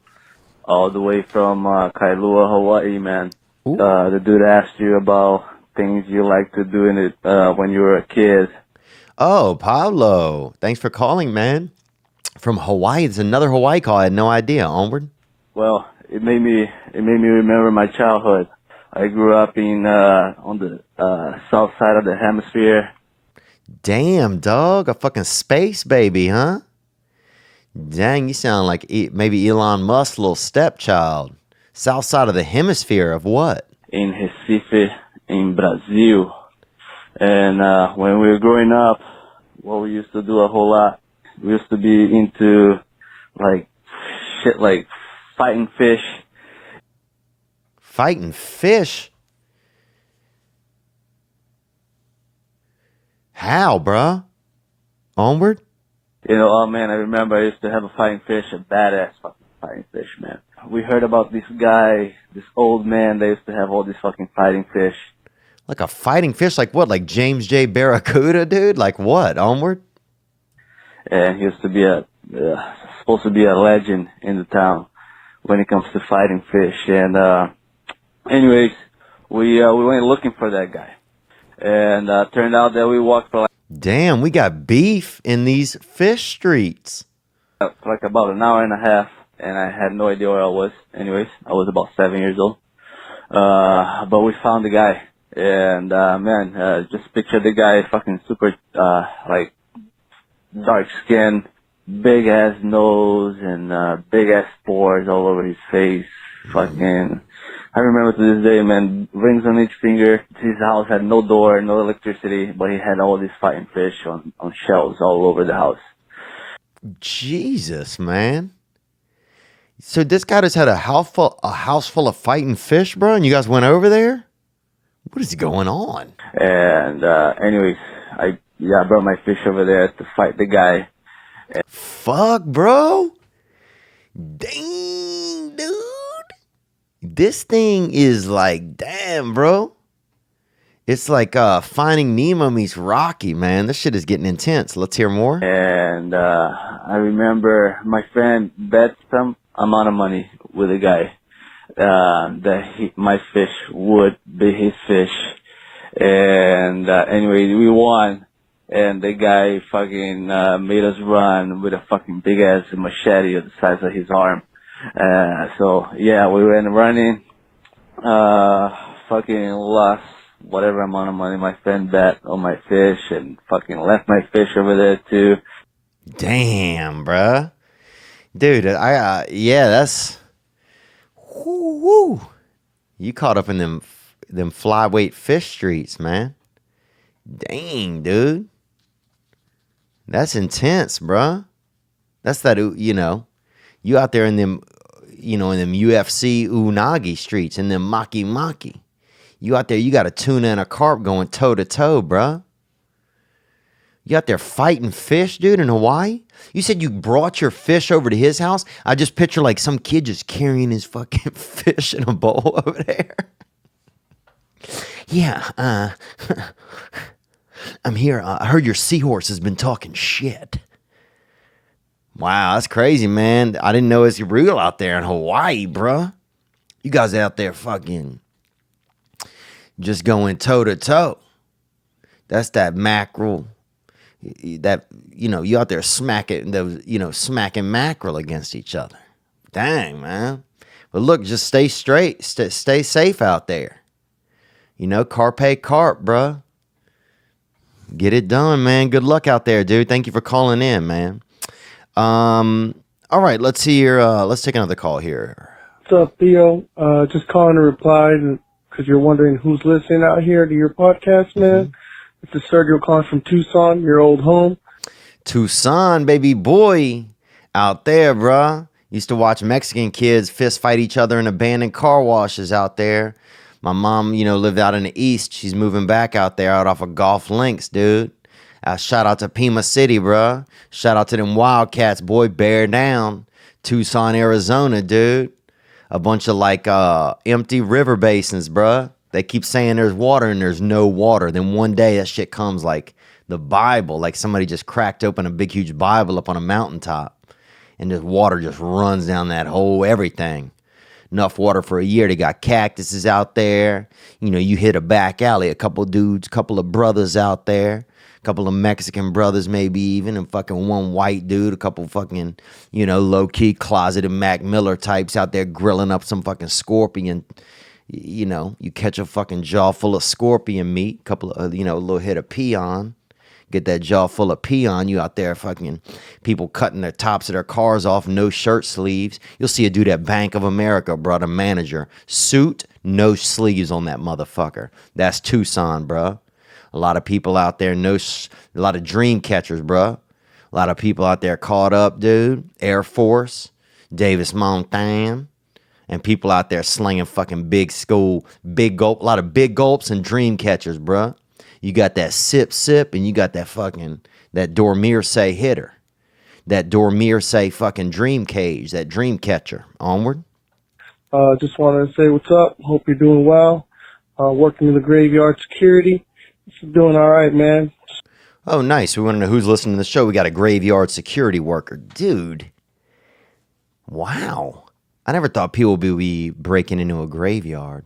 all the way from Kailua, Hawaii, man. The dude asked you about things you like to do in it when you were a kid. Oh, Pablo, thanks for calling, man. From Hawaii, it's another Hawaii call. I had no idea. Onward. Well, it made me remember my childhood. I grew up on the south side of the hemisphere. Damn, dog, a fucking space baby, huh? Dang, you sound like maybe Elon Musk's little stepchild. South side of the hemisphere of what? In Recife, in Brazil. And when we were growing up, what we used to do a whole lot, we used to be into like shit like fighting fish. Fighting fish? How, bruh? Onward? You know, oh man, I remember I used to have a fighting fish, a badass fucking fighting fish, man. We heard about this guy, this old man that used to have all these fucking fighting fish. Like a fighting fish? Like what? Like James J. Barracuda, dude? Like what? Onward? And he used to be supposed to be a legend in the town when it comes to fighting fish. And anyways, we went looking for that guy. And turned out that we walked for damn, we got beef in these fish streets. Like about an hour and a half, and I had no idea where I was. Anyways, I was about 7 years old. But we found the guy. And man, just picture the guy, fucking super, like, dark skin, big ass nose, and big ass pores all over his face. Fucking, I remember to this day, man, rings on each finger. His house had no door, no electricity, but he had all these fighting fish on shelves all over the house. Jesus, man. So this guy just had a house full of fighting fish, bro, and you guys went over there? What is going on? And anyways, I brought my fish over there to fight the guy. Fuck, bro. Dang, dude. This thing is like, damn, bro. It's like Finding Nemo meets Rocky, man. This shit is getting intense. Let's hear more. And I remember my friend bet some amount of money with a guy that my fish would be his fish. And anyway, we won. And the guy fucking made us run with a fucking big ass machete the size of his arm. So yeah, we went running, fucking lost whatever amount of money my friend bet on my fish and fucking left my fish over there too. Damn, bruh. Dude, yeah, that's, whoo. You caught up in them flyweight fish streets, man. Dang, dude. That's intense, bruh. That's that, you know, you out there in them, in them UFC unagi streets, in them maki. You out there, you got a tuna and a carp going toe to toe, bruh. You out there fighting fish, dude, in Hawaii? You said you brought your fish over to his house? I just picture like some kid just carrying his fucking fish in a bowl over there. Yeah, I'm here. I heard your seahorse has been talking shit. Wow, that's crazy, man. I didn't know it's real out there in Hawaii, bruh. You guys out there fucking just going toe to toe. That's that mackerel. That, you out there smacking those, smacking mackerel against each other. Dang, man. But look, just stay straight. Stay safe out there. Carpe carp, bruh. Get it done, man. Good luck out there, dude. Thank you for calling in, man. All right, let's take another call here. What's up, Theo? Just calling to reply because you're wondering who's listening out here to your podcast, man. It's a Sergio calling from Tucson, your old home. Tucson, baby boy. Out there, bruh. Used to watch Mexican kids fist fight each other in abandoned car washes out there. My mom, lived out in the East. She's moving back out there, out off of Golf Links, dude. Shout out to Pima City, bruh. Shout out to them Wildcats, boy. Bear down. Tucson, Arizona, dude. A bunch of empty river basins, bruh. They keep saying there's water and there's no water. Then one day that shit comes like the Bible. Like somebody just cracked open a big, huge Bible up on a mountaintop. And this water just runs down that whole everything. Enough water for a year. They got cactuses out there. You hit a back alley, a couple dudes, couple of brothers out there. A couple of Mexican brothers maybe even, and fucking one white dude, a couple fucking, low-key closeted Mac Miller types out there grilling up some fucking scorpion. You catch a fucking jaw full of scorpion meat, couple of, a little hit of peon. Get that jaw full of peon. You out there fucking people cutting their tops of their cars off, no shirt sleeves. You'll see a dude at Bank of America, bro, the manager. Suit, no sleeves on that motherfucker. That's Tucson, bro. A lot of people out there, a lot of dream catchers, bro. A lot of people out there caught up, dude. Air Force, Davis Monthan. And people out there slinging fucking big gulp, a lot of big gulps and dream catchers, bruh. You got that sip, and you got that Dormir say hitter. That Dormir say fucking dream cage, that dream catcher. Onward. Just wanted to say what's up. Hope you're doing well. Working in the graveyard security. Doing all right, man. Oh, nice. We want to know who's listening to the show. We got a graveyard security worker. Dude. Wow. I never thought people would be breaking into a graveyard.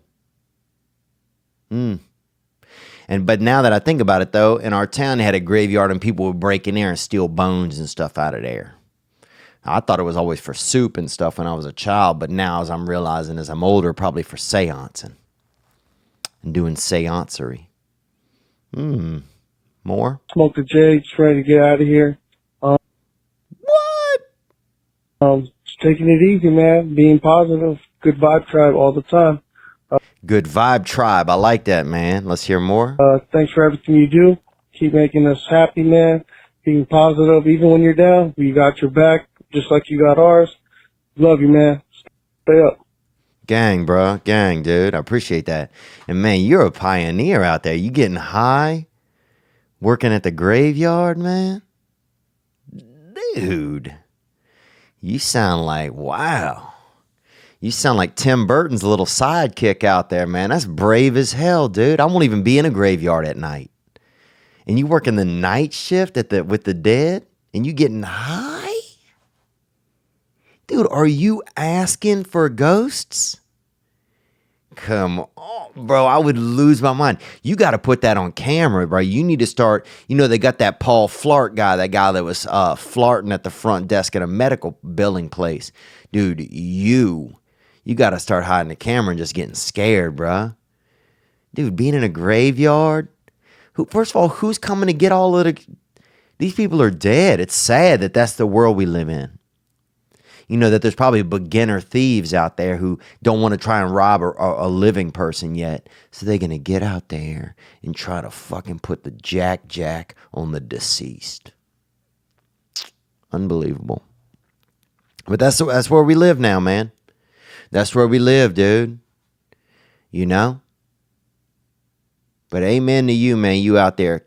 But now that I think about it, though, in our town, they had a graveyard and people would break in there and steal bones and stuff out of there. I thought it was always for soup and stuff when I was a child, but now as I'm realizing as I'm older, probably for seancing and doing seancery. More? Smoke the J, just ready to get out of here. What? Just taking it easy, man. Being positive. Good vibe tribe all the time. Good vibe tribe. I like that, man. Let's hear more. Thanks for everything you do. Keep making us happy, man. Being positive, even when you're down. We got your back, just like you got ours. Love you, man. Stay up. Gang, bro. Gang, dude. I appreciate that. And, man, you're a pioneer out there. You getting high? Working at the graveyard, man? Dude. You sound like, wow. You sound like Tim Burton's little sidekick out there, man. That's brave as hell, dude. I won't even be in a graveyard at night. And you working the night shift with the dead? And you getting high? Dude, are you asking for ghosts? Come on, bro. I would lose my mind. You got to put that on camera, bro. You need to start, they got that Paul Flart guy, that guy that was flarting at the front desk at a medical billing place. Dude, you got to start hiding the camera and just getting scared, bro. Dude, being in a graveyard. First of all, who's coming to get all of these people are dead. It's sad that that's the world we live in. That there's probably beginner thieves out there who don't want to try and rob a living person yet. So they're going to get out there and try to fucking put the jack on the deceased. Unbelievable. But that's where we live now, man. That's where we live, dude. You know? But amen to you, man. You out there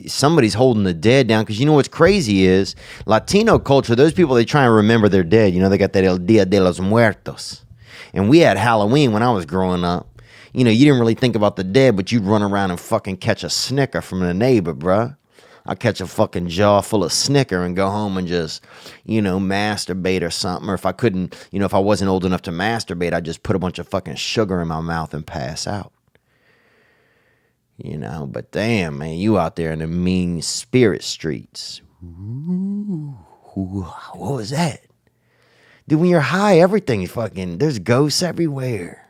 somebody's holding the dead down. Because you know what's crazy is Latino culture, those people, they try and remember their dead. You know, they got that El Dia de los Muertos. And we had Halloween when I was growing up. You know, you didn't really think about the dead, but you'd run around and fucking catch a Snicker from the neighbor, bruh. I'd catch a fucking jar full of Snicker and go home and just, you know, masturbate or something. Or if I couldn't, you know, if I wasn't old enough to masturbate, I'd just put a bunch of fucking sugar in my mouth and pass out. You know, but damn, man, you out there in the mean spirit streets. Ooh, what was that? Dude, when you're high, everything fucking, there's ghosts everywhere.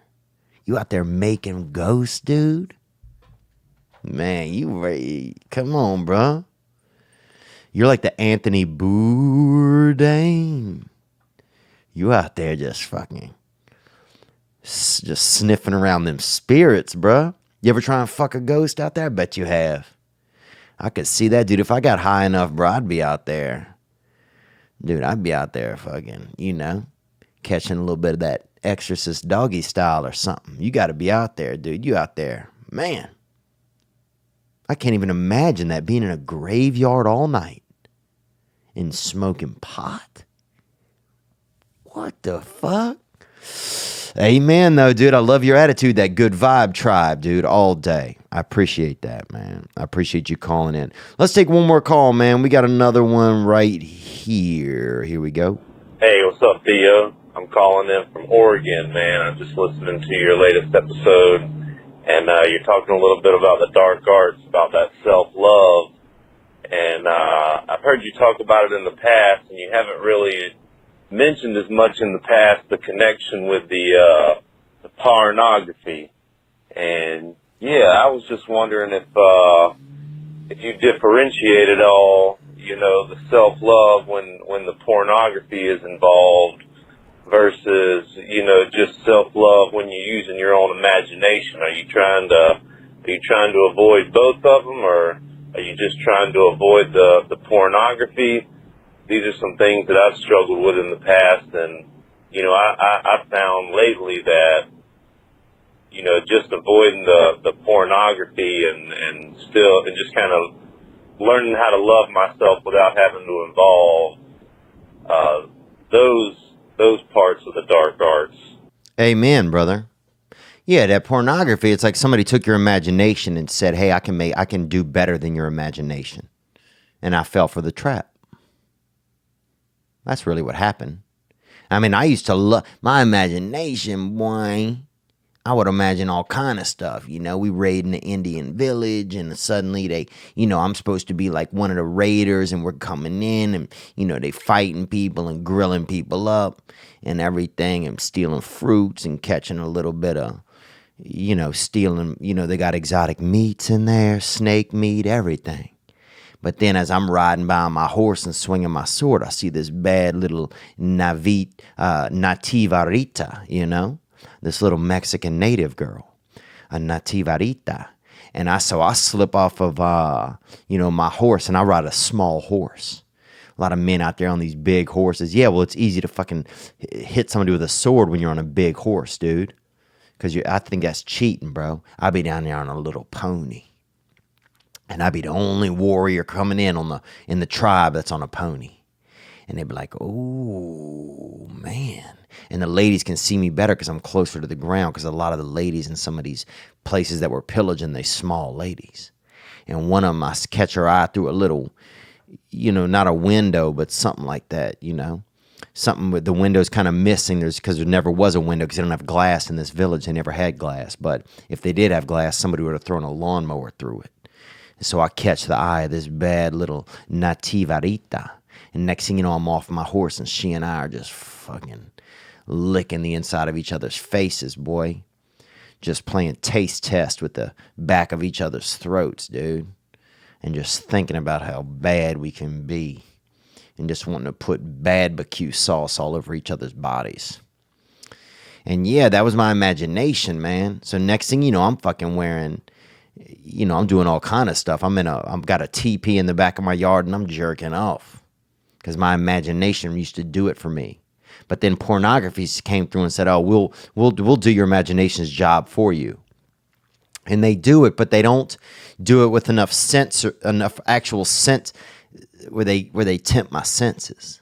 You out there making ghosts, dude? Man, you ready? Come on, bro. You're like the Anthony Bourdain. You out there just fucking, just sniffing around them spirits, bro. You ever try and fuck a ghost out there? I bet you have. I could see that, dude. If I got high enough, bro, I'd be out there. Dude, I'd be out there fucking, you know, catching a little bit of that Exorcist doggy style or something. You got to be out there, dude. You out there. Man. I can't even imagine that, being in a graveyard all night and smoking pot. What the fuck? Amen, though, dude. I love your attitude, that good vibe tribe, dude, all day. I appreciate that, man. I appreciate you calling in. Let's take one more call, man. We got another one right here. Here we go. Hey, what's up, Theo? I'm calling in from Oregon, man. I'm just listening to your latest episode, and you're talking a little bit about the dark arts, about that self-love, and I've heard you talk about it in the past, and you haven't really mentioned as much in the past the connection with the pornography. And yeah, I was just wondering if you differentiate at all, you know, the self-love when the pornography is involved versus, you know, just self-love when you're using your own imagination. Are you trying to avoid both of them, or are you just trying to avoid the pornography? These are some things that I've struggled with in the past, and, you know, I found lately that, you know, just avoiding the pornography and just kind of learning how to love myself without having to involve those parts of the dark arts. Amen, brother. Yeah, that pornography, it's like somebody took your imagination and said, hey, I can do better than your imagination. And I fell for the trap. That's really what happened. I mean, I used to love my imagination, boy. I would imagine all kind of stuff. You know, we raid in the Indian village, and suddenly they, you know, I'm supposed to be like one of the raiders, and we're coming in, and, you know, they fighting people and grilling people up and everything, and stealing fruits and catching a little bit of, you know, stealing, you know, they got exotic meats in there, snake meat, everything. But then as I'm riding by on my horse and swinging my sword, I see this bad little nativarita, you know, this little Mexican native girl, a nativarita. And so I slip off of, you know, my horse, and I ride a small horse. A lot of men out there on these big horses. Yeah, well, it's easy to fucking hit somebody with a sword when you're on a big horse, dude. Because I think that's cheating, bro. I'll be down there on a little pony. And I'd be the only warrior coming in the tribe that's on a pony. And they'd be like, oh, man. And the ladies can see me better because I'm closer to the ground, because a lot of the ladies in some of these places that were pillaging, they small ladies. And one of them, I catch her eye through a little, you know, not a window, but something like that, you know. Something with the windows kind of missing. Because there never was a window, because they don't have glass in this village. They never had glass. But if they did have glass, somebody would have thrown a lawnmower through it. So I catch the eye of this bad little nativarita. And next thing you know, I'm off my horse, and she and I are just fucking licking the inside of each other's faces, boy. Just playing taste test with the back of each other's throats, dude. And just thinking about how bad we can be. And just wanting to put barbecue sauce all over each other's bodies. And yeah, that was my imagination, man. So next thing you know, I'm fucking wearing, you know, I'm doing all kind of stuff. I've got a teepee in the back of my yard, and I'm jerking off. Because my imagination used to do it for me. But then pornography came through and said, "Oh, we'll do your imagination's job for you." And they do it, but they don't do it with enough sense, enough actual sense, where they tempt my senses.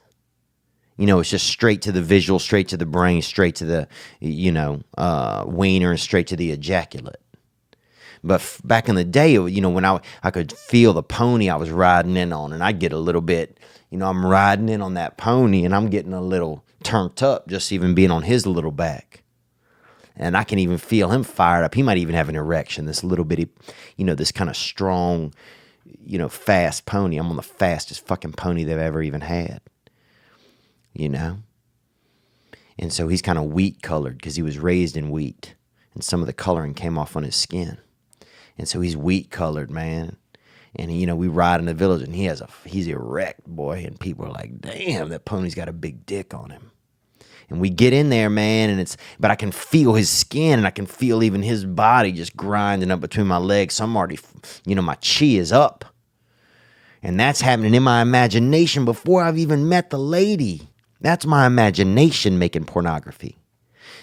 It's just straight to the visual, straight to the brain, straight to the, wiener, and straight to the ejaculate. But back in the day, when I could feel the pony I was riding in on, and I'd get a little bit, I'm riding in on that pony, and I'm getting a little turned up just even being on his little back. And I can even feel him fired up. He might even have an erection, this little bitty, this kind of strong, fast pony. I'm on the fastest fucking pony they've ever even had. And so he's kind of wheat colored because he was raised in wheat, and some of the coloring came off on his skin. And so he's wheat colored, man. And we ride in the village, and he's erect, boy. And people are like, damn, that pony's got a big dick on him. And we get in there, man, but I can feel his skin, and I can feel even his body just grinding up between my legs. So I'm already, my chi is up. And that's happening in my imagination before I've even met the lady. That's my imagination making pornography.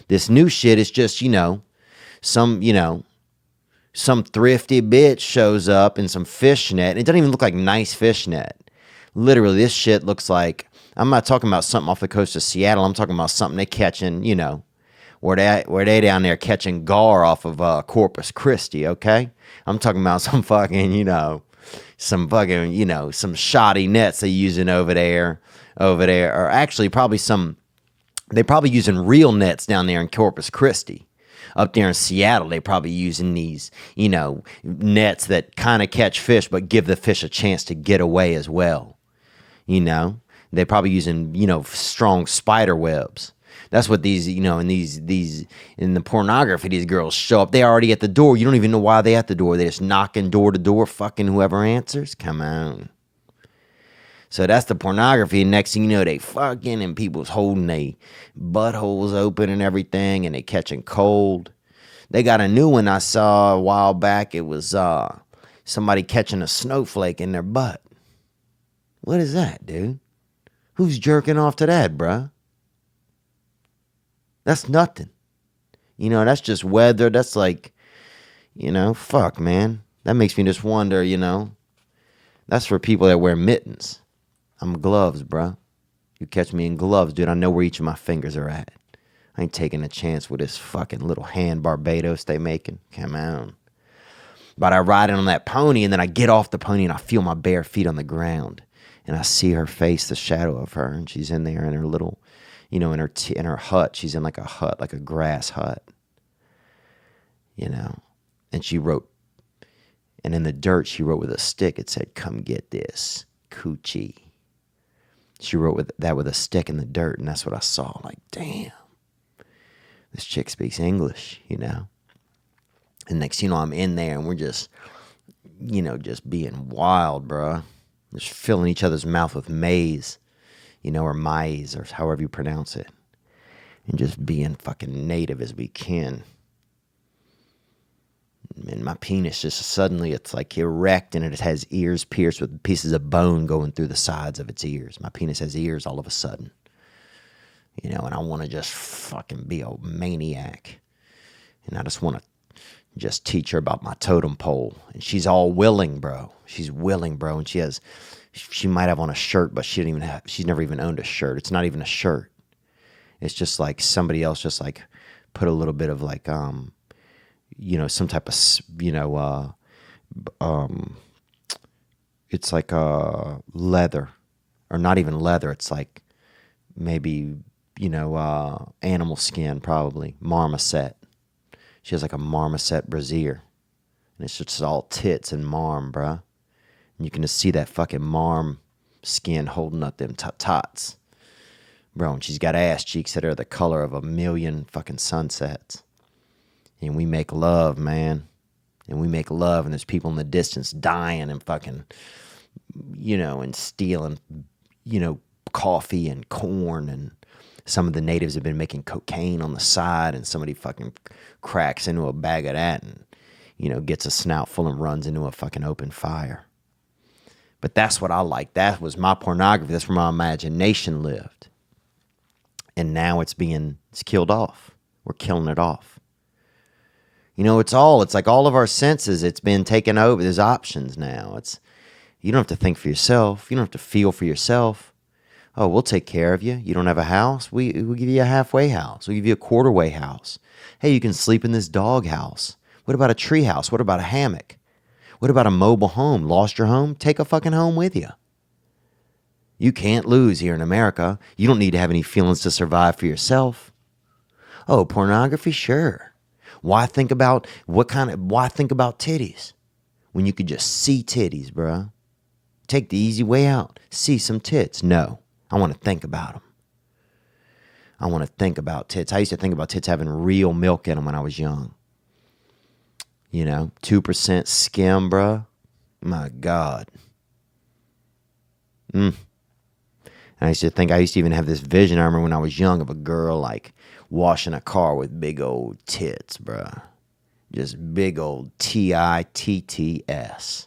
This new shit is just, some thrifty bitch shows up in some fishnet. It doesn't even look like nice fishnet. Literally, this shit looks like, I'm not talking about something off the coast of Seattle. I'm talking about something they catching, where they down there catching gar off of Corpus Christi, okay? I'm talking about some fucking, some shoddy nets they using over there, or actually they probably using real nets down there in Corpus Christi. Up there in Seattle, they probably using these, nets that kind of catch fish, but give the fish a chance to get away as well. They probably using, strong spider webs. That's what these, in the pornography, these girls show up. They're already at the door. You don't even know why they're at the door. They're just knocking door to door, fucking whoever answers. Come on. So that's the pornography. And next thing you know, they fucking, and people's holding their buttholes open and everything, and they catching cold. They got a new one I saw a while back. It was somebody catching a snowflake in their butt. What is that, dude? Who's jerking off to that, bruh? That's nothing. That's just weather. That's like, fuck, man. That makes me just wonder, That's for people that wear mittens. I'm gloves, bruh. You catch me in gloves, dude. I know where each of my fingers are at. I ain't taking a chance with this fucking little hand Barbados they making. Come on. But I ride in on that pony, and then I get off the pony, and I feel my bare feet on the ground. And I see her face, the shadow of her, and she's in there in her little, in her hut. She's in like a hut, like a grass hut. And she wrote, and in the dirt, she wrote with a stick, it said, "Come get this, coochie." She wrote that with a stick in the dirt, and that's what I saw. Like, damn, this chick speaks English, And next thing you know, I'm in there, and we're just, just being wild, bruh. Just filling each other's mouth with maize, or maize, or however you pronounce it. And just being fucking native as we can. And my penis just suddenly, it's like erect, and it has ears pierced with pieces of bone going through the sides of its ears. My penis has ears all of a sudden. And I want to just fucking be a maniac. And I just want to just teach her about my totem pole. And she's all willing, bro. She's willing, bro. And she might have on a shirt, but she's never even owned a shirt. It's not even a shirt. It's just like somebody else just like put a little bit of like, some type of, it's like leather, or not even leather. It's like maybe, animal skin, probably marmoset. She has like a marmoset brassiere, and it's just all tits and marm, bruh. And you can just see that fucking marm skin holding up them tots. Bro, and she's got ass cheeks that are the color of 1,000,000 fucking sunsets. And we make love, man. And we make love, and there's people in the distance dying and fucking, and stealing, coffee and corn. And some of the natives have been making cocaine on the side, and somebody fucking cracks into a bag of that and, gets a snout full and runs into a fucking open fire. But that's what I like. That was my pornography. That's where my imagination lived. And now it's killed off. We're killing it off. It's like all of our senses, it's been taken over. There's options now. You don't have to think for yourself. You don't have to feel for yourself. Oh, we'll take care of you. You don't have a house? We'll give you a halfway house. We'll give you a quarter-way house. Hey, you can sleep in this dog house. What about a tree house? What about a hammock? What about a mobile home? Lost your home? Take a fucking home with you. You can't lose here in America. You don't need to have any feelings to survive for yourself. Oh, pornography? Sure. Why think about titties when you could just see titties, bruh? Take the easy way out. See some tits. No. I want to think about them. I want to think about tits. I used to think about tits having real milk in them when I was young. 2% skim, bruh. My God. And I used to even have this vision, I remember when I was young, of a girl like washing a car with big old tits, bruh. Just big old TITTS.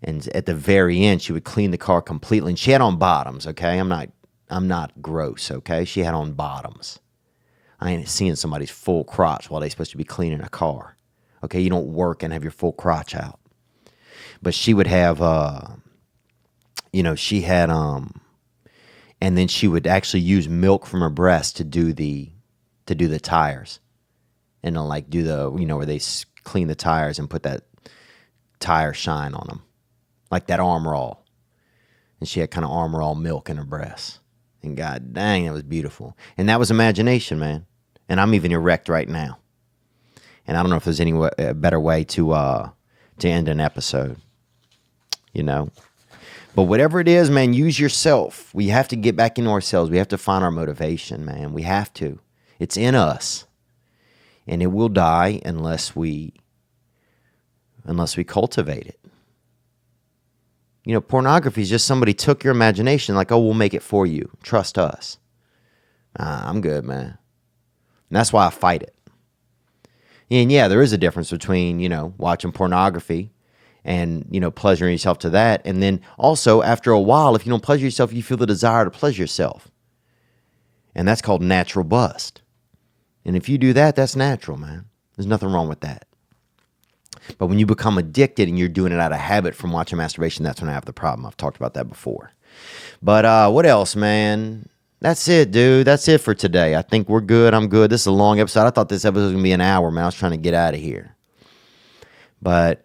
And at the very end, she would clean the car completely. And she had on bottoms, okay? I'm not gross, okay? She had on bottoms. I ain't seeing somebody's full crotch while they're supposed to be cleaning a car. Okay, you don't work and have your full crotch out. But she would have, and then she would actually use milk from her breast to do the tires. And to like do the, where they clean the tires and put that tire shine on them. Like that Armor All. And she had kind of Armor All milk in her breast. And god dang, that was beautiful. And that was imagination, man. And I'm even erect right now. And I don't know if there's a better way to end an episode. But whatever it is, man, use yourself. We have to get back into ourselves. We have to find our motivation, man. We have to. It's in us. And it will die unless we cultivate it. Pornography is just somebody took your imagination, like, oh, we'll make it for you. Trust us. I'm good, man. And that's why I fight it. And yeah, there is a difference between, watching pornography and, pleasuring yourself to that. And then also, after a while, if you don't pleasure yourself, you feel the desire to pleasure yourself. And that's called natural bust. And if you do that, that's natural, man. There's nothing wrong with that. But when you become addicted and you're doing it out of habit from watching masturbation, that's when I have the problem. I've talked about that before. But what else, man? That's it, dude. That's it for today. I think we're good. I'm good. This is a long episode. I thought this episode was going to be an hour, man. I was trying to get out of here. But,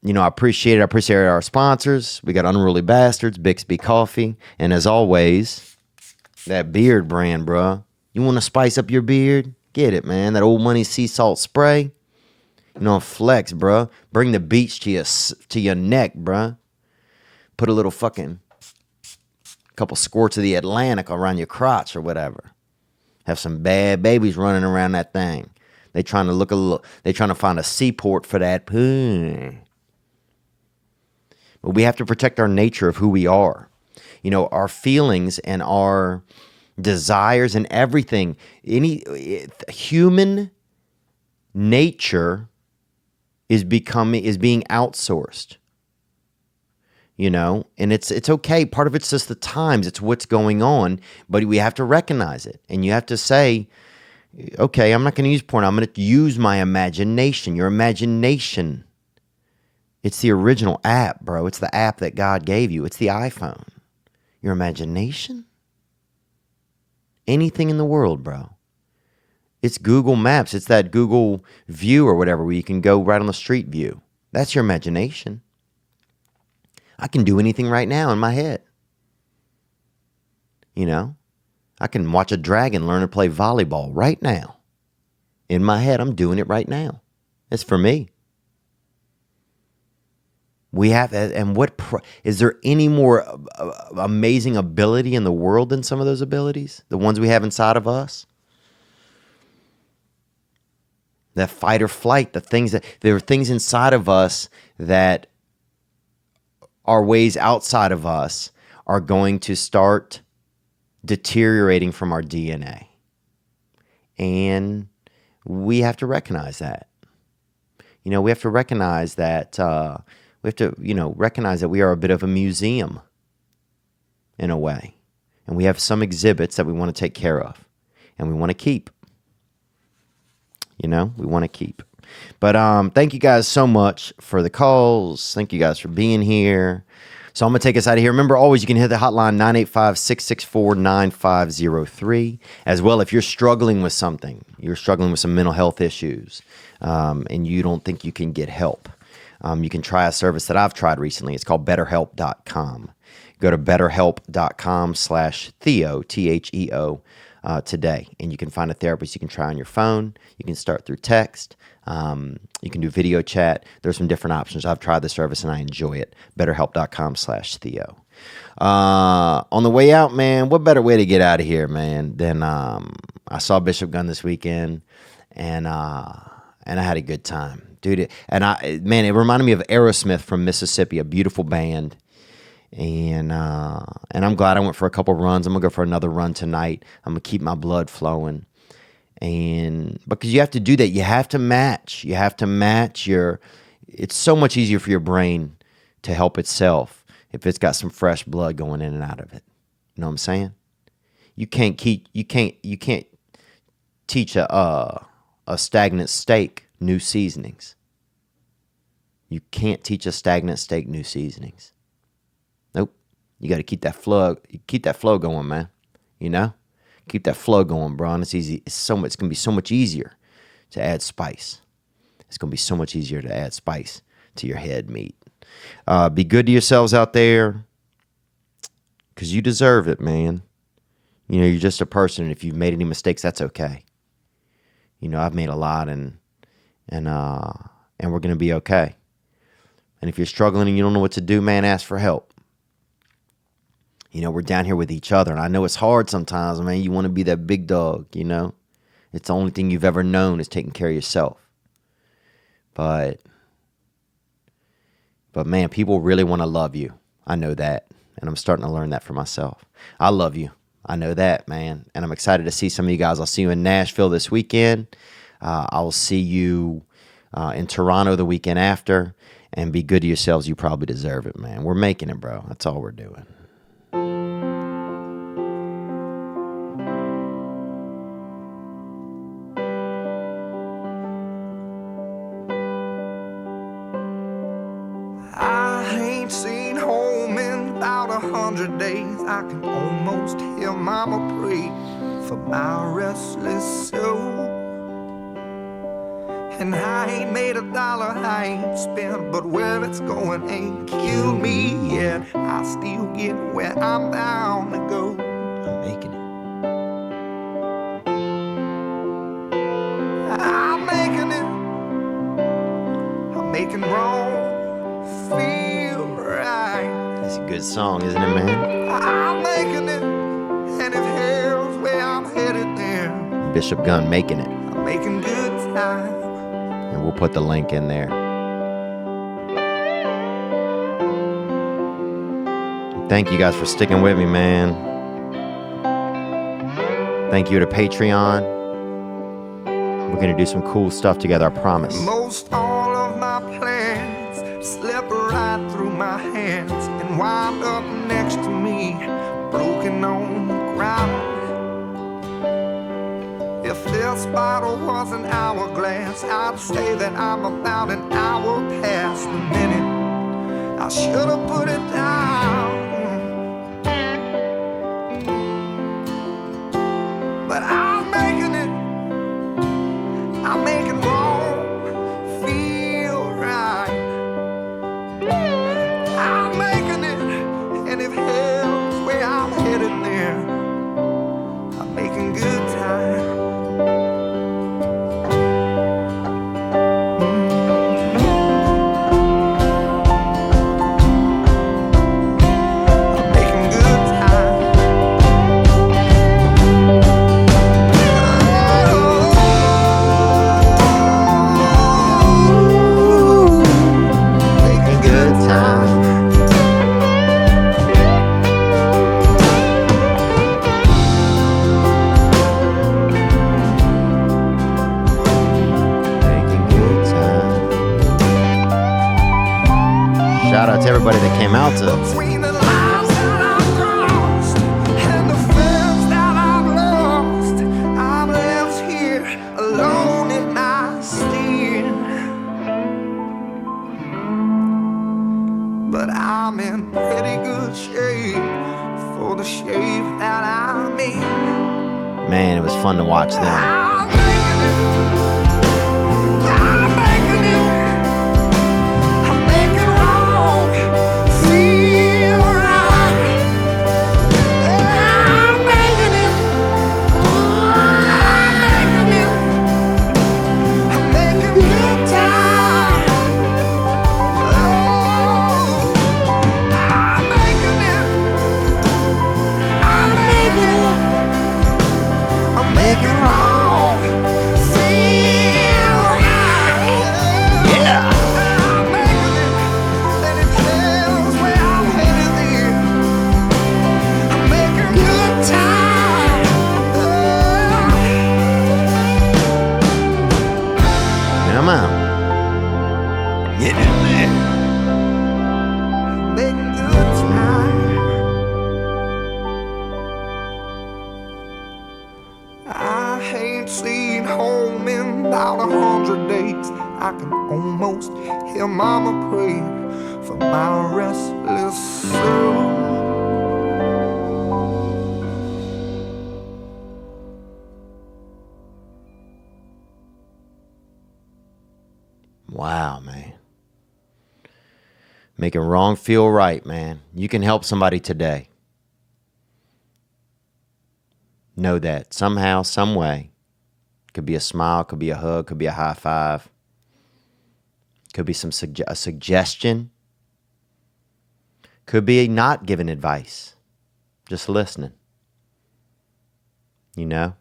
I appreciate it. I appreciate our sponsors. We got Unruly Bastards, Bixby Coffee. And as always, that Beardbrand, bro. You want to spice up your beard? Get it, man. That old money sea salt spray. Flex, bro. Bring the beach to your neck, bro. Put a little fucking couple squirts of the Atlantic around your crotch or whatever. Have some bad babies running around that thing. They trying to find a seaport for that poo. But we have to protect our nature of who we are. Our feelings and our desires and everything. Human nature is being outsourced. And it's okay. Part of it's just the times. It's what's going on. But we have to recognize it. And you have to say, okay, I'm not going to use porn. I'm going to use my imagination. Your imagination. It's the original app, bro. It's the app that God gave you. It's the iPhone. Your imagination? Anything in the world, bro. It's Google Maps. It's that Google View or whatever where you can go right on the street view. That's your imagination. I can do anything right now in my head. I can watch a dragon learn to play volleyball right now. In my head, I'm doing it right now. It's for me. We have, and is there any more amazing ability in the world than some of those abilities? The ones we have inside of us? That fight or flight, there are things inside of us that are ways outside of us are going to start deteriorating from our DNA. And we have to recognize that. We have to recognize that, recognize that we are a bit of a museum in a way. And we have some exhibits that we want to take care of. And we want to keep. We want to keep. But thank you guys so much for the calls. Thank you guys for being here. So I'm going to take us out of here. Remember, always you can hit the hotline 985-664-9503. As well, if you're struggling with something, you're struggling with some mental health issues, and you don't think you can get help, you can try a service that I've tried recently. It's called BetterHelp.com. Go to BetterHelp.com/Theo, Theo, today. And you can find a therapist you can try on your phone. You can start through text. You can do video chat. There's some different options. I've tried the service and I enjoy it. BetterHelp.com/Theo. On the way out, man, what better way to get out of here, man, than I saw Bishop Gunn this weekend, and I had a good time, dude. It reminded me of Aerosmith from Mississippi, a beautiful band. And I'm glad I went for a couple runs. I'm gonna go for another run tonight. I'm gonna keep my blood flowing. And because you have to do that, you have to match it's so much easier for your brain to help itself if it's got some fresh blood going in and out of it. You know what I'm saying? You can't teach a stagnant steak new seasonings. You can't teach a stagnant steak new seasonings. Nope. You got to keep that flow going, man. Keep that flow going, bro. And it's easy. It's going to be so much easier to add spice. It's going to be so much easier to add spice to your head meat. Be good to yourselves out there, because you deserve it, man. You're just a person, and if you've made any mistakes, that's okay. I've made a lot, and we're going to be okay. And if you're struggling and you don't know what to do, man, ask for help. We're down here with each other, and I know it's hard sometimes, man. You want to be that big dog, It's the only thing you've ever known is taking care of yourself. But man, people really want to love you. I know that, and I'm starting to learn that for myself. I love you. I know that, man, and I'm excited to see some of you guys. I'll see you in Nashville this weekend. I will see you in Toronto the weekend after, and be good to yourselves. You probably deserve it, man. We're making it, bro. That's all we're doing. Seen home in about 100 days. I can almost hear mama pray for my restless soul. And I ain't made $1 I ain't spent, but where it's going ain't killed me yet. I still get where I'm bound to go. I'm making it. I'm making it. I'm making wrong feel right. It's a good song, isn't it, man? I'm making it, and if hell's where I'm headed there, Bishop Gunn, Making It. I'm making good time. And we'll put the link in there. Thank you guys for sticking with me, man. Thank you to Patreon. We're going to do some cool stuff together, I promise. Most all of my plans slip right through my hands and wind up next to me, broken on the ground. If this bottle was an hourglass, I'd say that I'm about an hour past the minute I should have put it down. But I'm making it. I'm making wrong feel right. I'm making it, and if hell's where I'm headed there, I'm making good time. Shout out to everybody that came out to Between the lives that I've crossed and the I'm in pretty good shape for the shape that I'm in. Man, it was fun to watch them. I'm making it wrong feel right. I'm making it. I'm making good time. I'm making it. I'm making it. I'm making wrong feel right. Yeah. I'm making it, and it tells where I'm headed there. I'm making good time. Come on. Get in there. Making good time. I ain't seen home in about 100 days. I can almost hear mama praying for my restless soul. Wow, man. Making wrong feel right, man. You can help somebody today. Know that somehow, some way. Could be a smile, could be a hug, could be a high five. Could be a suggestion. Could be not giving advice. Just listening. You know?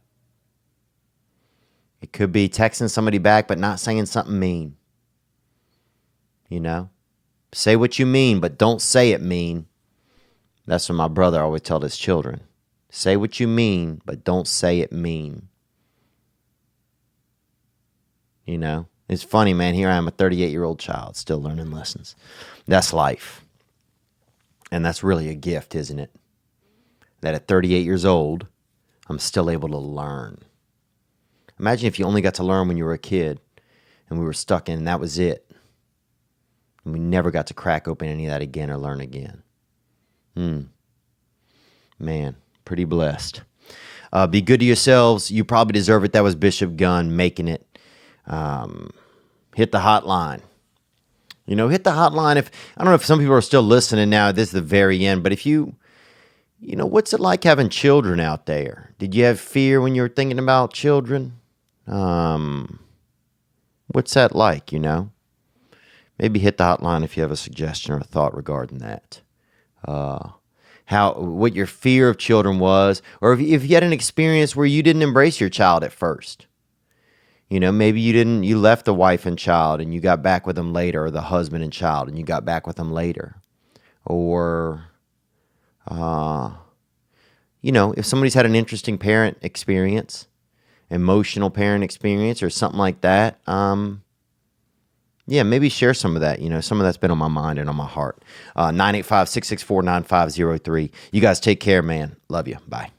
It could be texting somebody back but not saying something mean. You know? Say what you mean, but don't say it mean. That's what my brother always told his children. Say what you mean, but don't say it mean. You know? It's funny, man. Here I am, a 38-year-old child, still learning lessons. That's life. And that's really a gift, isn't it? That at 38 years old, I'm still able to learn. Imagine if you only got to learn when you were a kid and we were stuck in, and that was it. And we never got to crack open any of that again or learn again. Man, pretty blessed. Be good to yourselves. You probably deserve it. That was Bishop Gunn making it. Hit the hotline. You know, hit the hotline. I don't know if some people are still listening now. This is the very end. But if you know, what's it like having children out there? Did you have fear when you were thinking about children? What's that like, you know? Maybe hit the hotline if you have a suggestion or a thought regarding that. What your fear of children was, or if you had an experience where you didn't embrace your child at first. You know, maybe you left the wife and child and you got back with them later, or the husband and child and you got back with them later. Or, you know, if somebody's had an interesting parent experience, emotional parent experience or something like that, yeah, maybe share some of that. You know, some of that's been on my mind and on my heart. 985-664-9503. You guys take care, man. Love you. Bye.